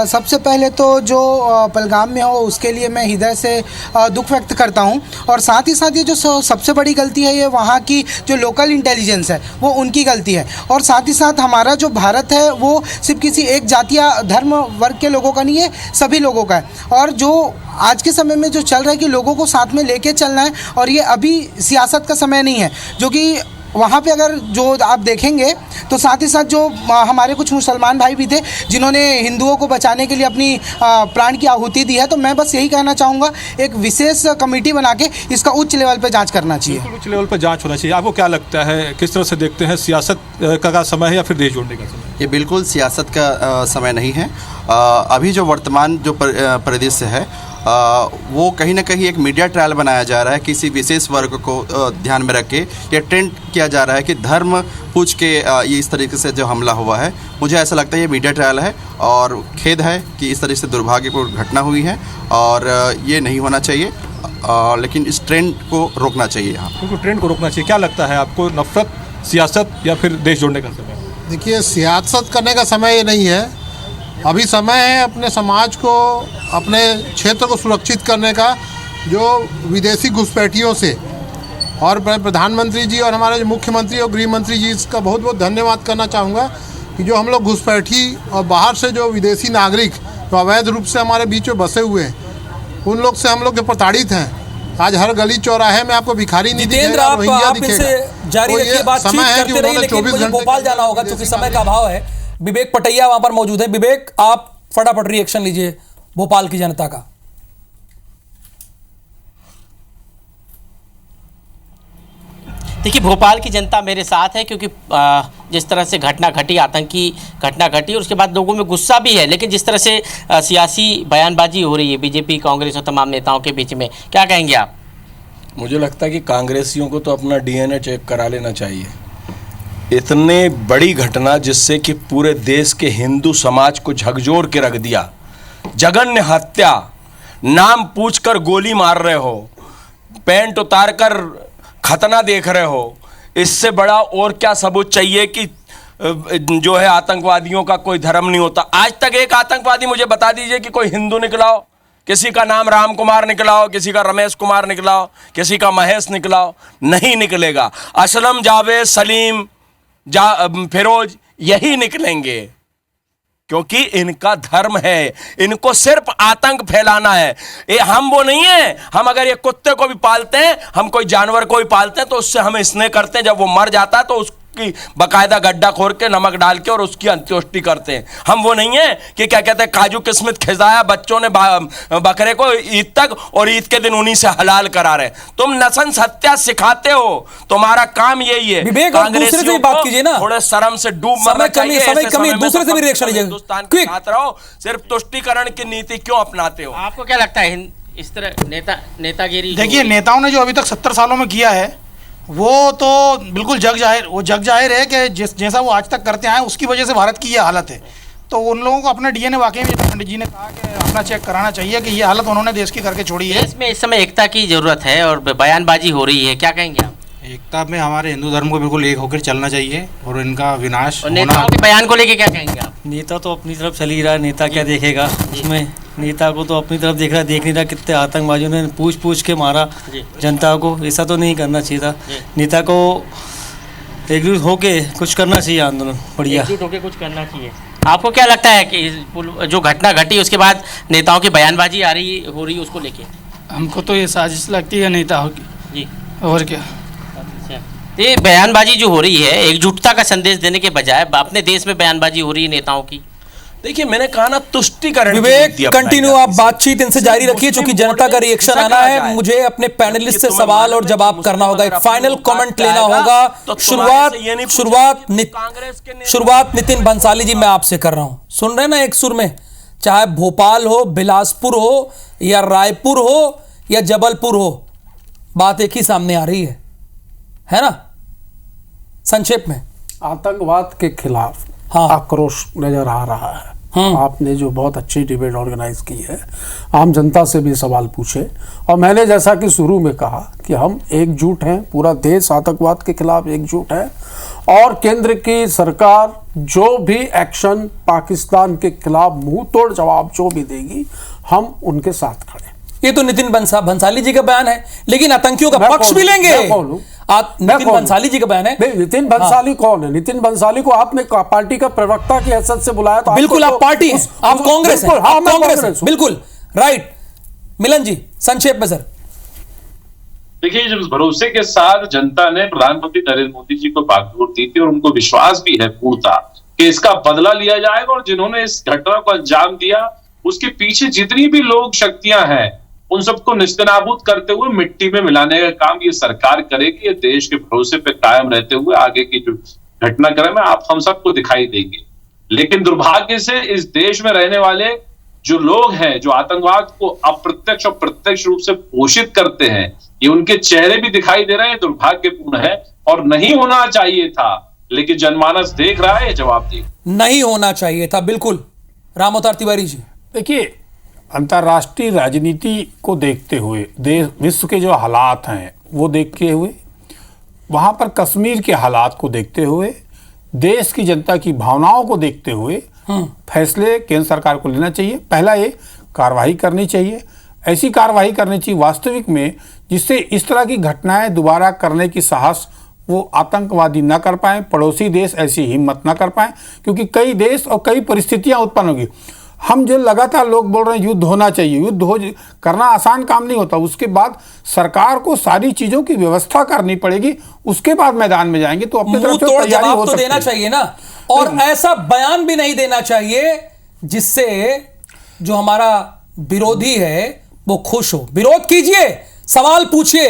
सबसे पहले तो जो पहलगाम में हो उसके लिए मैं हृदय से दुख व्यक्त करता हूं, और साथ ही साथ ये जो सबसे बड़ी गलती है ये वहाँ की जो लोकल इंटेलिजेंस है वो उनकी गलती है। और साथ ही साथ हमारा जो भारत है वो सिर्फ किसी एक जाति या धर्म वर्ग के लोगों का नहीं है, सभी लोगों का है। और जो आज के समय में जो चल रहा है कि लोगों को साथ में लेके चलना है, और ये अभी सियासत का समय नहीं है, जो कि वहाँ पे अगर जो आप देखेंगे तो साथ ही साथ जो हमारे कुछ मुसलमान भाई भी थे जिन्होंने हिंदुओं को बचाने के लिए अपनी प्राण की आहुति दी है। तो मैं बस यही कहना चाहूँगा, एक विशेष कमेटी बना के इसका उच्च लेवल पे जांच करना चाहिए। उच्च लेवल पर जांच होना चाहिए। आपको क्या लगता है, किस तरह से देखते हैं, सियासत का समय है या फिर देश जोड़ने का समय? ये बिल्कुल सियासत का समय नहीं है। अभी जो वर्तमान जो परिदृश्य है वो कहीं ना कहीं एक मीडिया ट्रायल बनाया जा रहा है, किसी विशेष वर्ग को ध्यान में रख के ये ट्रेंड किया जा रहा है कि धर्म पूछ के ये इस तरीके से जो हमला हुआ है। मुझे ऐसा लगता है ये मीडिया ट्रायल है और खेद है कि इस तरीके से दुर्भाग्यपूर्ण घटना हुई है और ये नहीं होना चाहिए, लेकिन इस ट्रेंड को रोकना चाहिए। यहाँ बिल्कुल ट्रेंड को रोकना चाहिए। क्या लगता है आपको, नफरत, सियासत या फिर देश जोड़ने का समय? देखिए, सियासत करने का समय ये नहीं है। अभी समय है अपने समाज को, अपने क्षेत्र को सुरक्षित करने का, जो विदेशी घुसपैठियों से। और मैं प्रधानमंत्री जी और हमारे जो मुख्यमंत्री और गृह मंत्री जी, इसका बहुत बहुत धन्यवाद करना चाहूँगा कि जो हम लोग घुसपैठी और बाहर से जो विदेशी नागरिक जो अवैध रूप से हमारे बीच में बसे हुए हैं, उन लोग से हम लोग जो प्रताड़ित हैं। आज हर गली चौराहे में आपको भिखारी नहीं दिखेगा, रोहिंग्या दिखेगा। जारी रखिए बातचीत करते रहिए, लेकिन मुझे भोपाल जाना होगा क्योंकि समय का अभाव है। विवेक पटैया वहां पर मौजूद है। विवेक, आप फटाफट रिएक्शन लीजिए भोपाल की जनता का। देखिए, भोपाल की जनता मेरे साथ है, क्योंकि जिस तरह से घटना घटी, आतंकी घटना घटी, और उसके बाद लोगों में गुस्सा भी है, लेकिन जिस तरह से सियासी बयानबाजी हो रही है बीजेपी, कांग्रेस और तमाम नेताओं के बीच में, क्या कहेंगे आप? मुझे लगता है कि कांग्रेसियों को तो अपना डीएनए चेक करा लेना चाहिए। इतने बड़ी घटना जिससे कि पूरे देश के हिंदू समाज को झकझोर के रख दिया, जघन्य हत्या, नाम पूछकर गोली मार रहे हो, पैंट उतार कर खतना देख रहे हो, इससे बड़ा और क्या सबूत चाहिए कि जो है आतंकवादियों का कोई धर्म नहीं होता। आज तक एक आतंकवादी मुझे बता दीजिए कि कोई हिंदू निकला हो, किसी का नाम राम कुमार निकला हो, किसी का रमेश कुमार निकला हो, किसी का महेश निकला हो, नहीं निकलेगा। असलम, जावेद, सलीम, फिरोज यही निकलेंगे, क्योंकि इनका धर्म है, इनको सिर्फ आतंक फैलाना है। ये हम वो नहीं है, हम अगर ये कुत्ते को भी पालते हैं, हम कोई जानवर को भी पालते हैं तो उससे हम स्नेह करते हैं, जब वो मर जाता है तो उसकी बाकायदा गड्ढा खोद के नमक डाल के और उसकी अंत्येष्टि करते हैं। हम वो नहीं है कि क्या कहते हैं काजू किस्मत खिजाया बच्चों ने बकरे को ईद तक, और ईद के दिन उन्हीं से हलाल करा रहे। तुम नसन सत्या सिखाते हो, तुम्हारा काम यही है। दूसरे से भी बात कीजिए ना, थोड़े शर्म से डूब मरना चाहिए। समय कमी, दूसरे से भी रिएक्शन लीजिए। हिंदुस्तान के साथ रहो, सिर्फ तुष्टीकरण की नीति क्यों अपनाते हो? आपको क्या लगता है इस तरह नेतागिरी? देखिए, नेताओं ने जो अभी तक 70 सालों में किया है वो तो बिल्कुल जग जाहिर है कि जैसा वो आज तक करते आए उसकी वजह से भारत की ये हालत है। तो उन लोगों को अपना डीएनए वाकई में पंडित जी ने कहा कि अपना चेक कराना चाहिए कि ये हालत उन्होंने देश की करके छोड़ी है। इसमें इस समय एकता की जरूरत है और बयानबाजी हो रही है, क्या कहेंगे आप? एकता में हमारे हिंदू धर्म को बिल्कुल एक होकर चलना चाहिए और इनका विनाश होना। नेताओं के बयान को लेके क्या कहेंगे आप? नेता तो अपनी तरफ चल ही रहा है, नेता क्या देखेगा उसमें? नेता को तो अपनी तरफ देख नहीं रहा कितने आतंकवादियों ने पूछ के मारा जनता को। ऐसा तो नहीं करना चाहिए था। नेता को एकजुट होके कुछ करना चाहिए, आंदोलन बढ़िया एकजुट होके कुछ करना चाहिए। आपको क्या लगता है कि जो घटना घटी उसके बाद नेताओं की बयानबाजी हो रही उसको लेके? हमको तो ये साजिश लगती है नेताओं की जी, और क्या। ये बयानबाजी जो हो रही है एकजुटता का संदेश देने के बजाय अपने देश में बयानबाजी हो रही है नेताओं की। देखिए, मैंने कहा ना तुष्टीकरण। विवेक, कंटिन्यू आप बातचीत इनसे जारी रखिए, क्योंकि जनता का रिएक्शन आना है। मुझे अपने पैनलिस्ट से सवाल और जवाब करना होगा, एक फाइनल कमेंट लेना होगा। शुरुआत नितिन बंसाली जी मैं आपसे कर रहा हूं। सुन रहे ना एक सुर में, चाहे भोपाल हो, बिलासपुर हो, या रायपुर हो, या जबलपुर हो, बात एक ही सामने आ रही है ना? संक्षेप में, आतंकवाद के खिलाफ आक्रोश नजर आ रहा है। आपने जो बहुत अच्छी डिबेट ऑर्गेनाइज की है, आम जनता से भी सवाल पूछे, और मैंने जैसा कि शुरू में कहा कि हम एकजुट हैं, पूरा देश आतंकवाद के खिलाफ एकजुट है, और केंद्र की सरकार जो भी एक्शन पाकिस्तान के खिलाफ मुंह तोड़ जवाब जो भी देगी, हम उनके साथ खड़े। ये तो नितिन बंसाली जी का बयान है, लेकिन आतंकियों का पक्ष भी लेंगे। नितिन बंसाली जी का बयान है। नितिन बंसाली कौन है? नितिन बंसाली को आपने पार्टी का प्रवक्ता की हैसियत से बुलाया तो बिल्कुल आप पार्टी हैं, आप कांग्रेस हैं, आप कांग्रेस हैं, बिल्कुल राइट। मिलन जी, संक्षेप में सर। देखिए, जिस भरोसे के साथ जनता ने प्रधानमंत्री नरेंद्र मोदी जी को बागडोर दी थी, और उनको विश्वास भी है पूर्णता कि इसका बदला लिया जाएगा, और जिन्होंने इस घटना को अंजाम दिया उसके पीछे जितनी भी लोग शक्तियां हैं उन सबको निस्तेनाबूद करते हुए मिट्टी में मिलाने का काम ये सरकार करेगी। ये देश के भरोसे पे कायम रहते हुए आगे की जो घटनाक्रम है आप हम सबको दिखाई देंगे। लेकिन दुर्भाग्य से इस देश में रहने वाले जो लोग हैं, जो आतंकवाद को अप्रत्यक्ष और प्रत्यक्ष रूप से पोषित करते हैं, ये उनके चेहरे भी दिखाई दे रहे हैं। दुर्भाग्यपूर्ण है और नहीं होना चाहिए था, लेकिन जनमानस देख रहा है, जवाब दे नहीं होना चाहिए था। बिल्कुल राम अवतार तिवारी जी। देखिए, अंतर्राष्ट्रीय राजनीति को देखते हुए, देश विश्व के जो हालात हैं वो देखते हुए, वहाँ पर कश्मीर के हालात को देखते हुए, देश की जनता की भावनाओं को देखते हुए फैसले केंद्र सरकार को लेना चाहिए। पहला ये कार्रवाई करनी चाहिए, ऐसी कार्रवाई करनी चाहिए वास्तविक में जिससे इस तरह की घटनाएं दोबारा करने की साहस वो आतंकवादी ना कर पाए, पड़ोसी देश ऐसी हिम्मत ना कर पाए, क्योंकि कई देश और कई परिस्थितियां उत्पन्न होगी। हम जो लगातार लोग बोल रहे हैं युद्ध होना चाहिए, युद्ध करना आसान काम नहीं होता, उसके बाद सरकार को सारी चीजों की व्यवस्था करनी पड़ेगी, उसके बाद मैदान में जाएंगे तो अपने तरफ से तैयारी हो सकती है। देना चाहिए ना, और ऐसा बयान भी नहीं देना चाहिए जिससे जो हमारा विरोधी है वो खुश हो। विरोध कीजिए, सवाल पूछिए,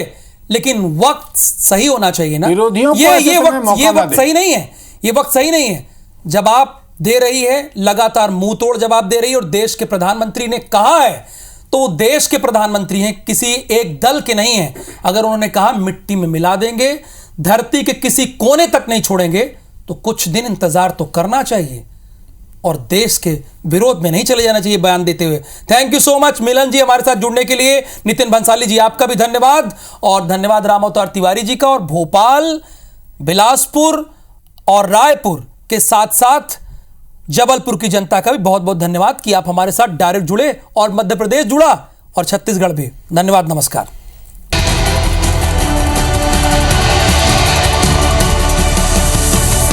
लेकिन वक्त सही होना चाहिए ना। विरोधियों ये वक्त सही नहीं है, ये वक्त सही नहीं है। जवाब दे रही है, लगातार मुंह तोड़ जवाब दे रही है, और देश के प्रधानमंत्री ने कहा है तो देश के प्रधानमंत्री हैं, किसी एक दल के नहीं हैं। अगर उन्होंने कहा मिट्टी में मिला देंगे, धरती के किसी कोने तक नहीं छोड़ेंगे, तो कुछ दिन इंतजार तो करना चाहिए। और देश के विरोध में नहीं चले जाना चाहिए बयान देते हुए। थैंक यू सो मच मिलन जी हमारे साथ जुड़ने के लिए। नितिन भंसाली जी आपका भी धन्यवाद, और धन्यवाद राम अवतार तिवारी जी का। और भोपाल, बिलासपुर और रायपुर के साथ साथ जबलपुर की जनता का भी बहुत बहुत धन्यवाद कि आप हमारे साथ डायरेक्ट जुड़े, और मध्य प्रदेश जुड़ा और छत्तीसगढ़ भी। धन्यवाद, नमस्कार।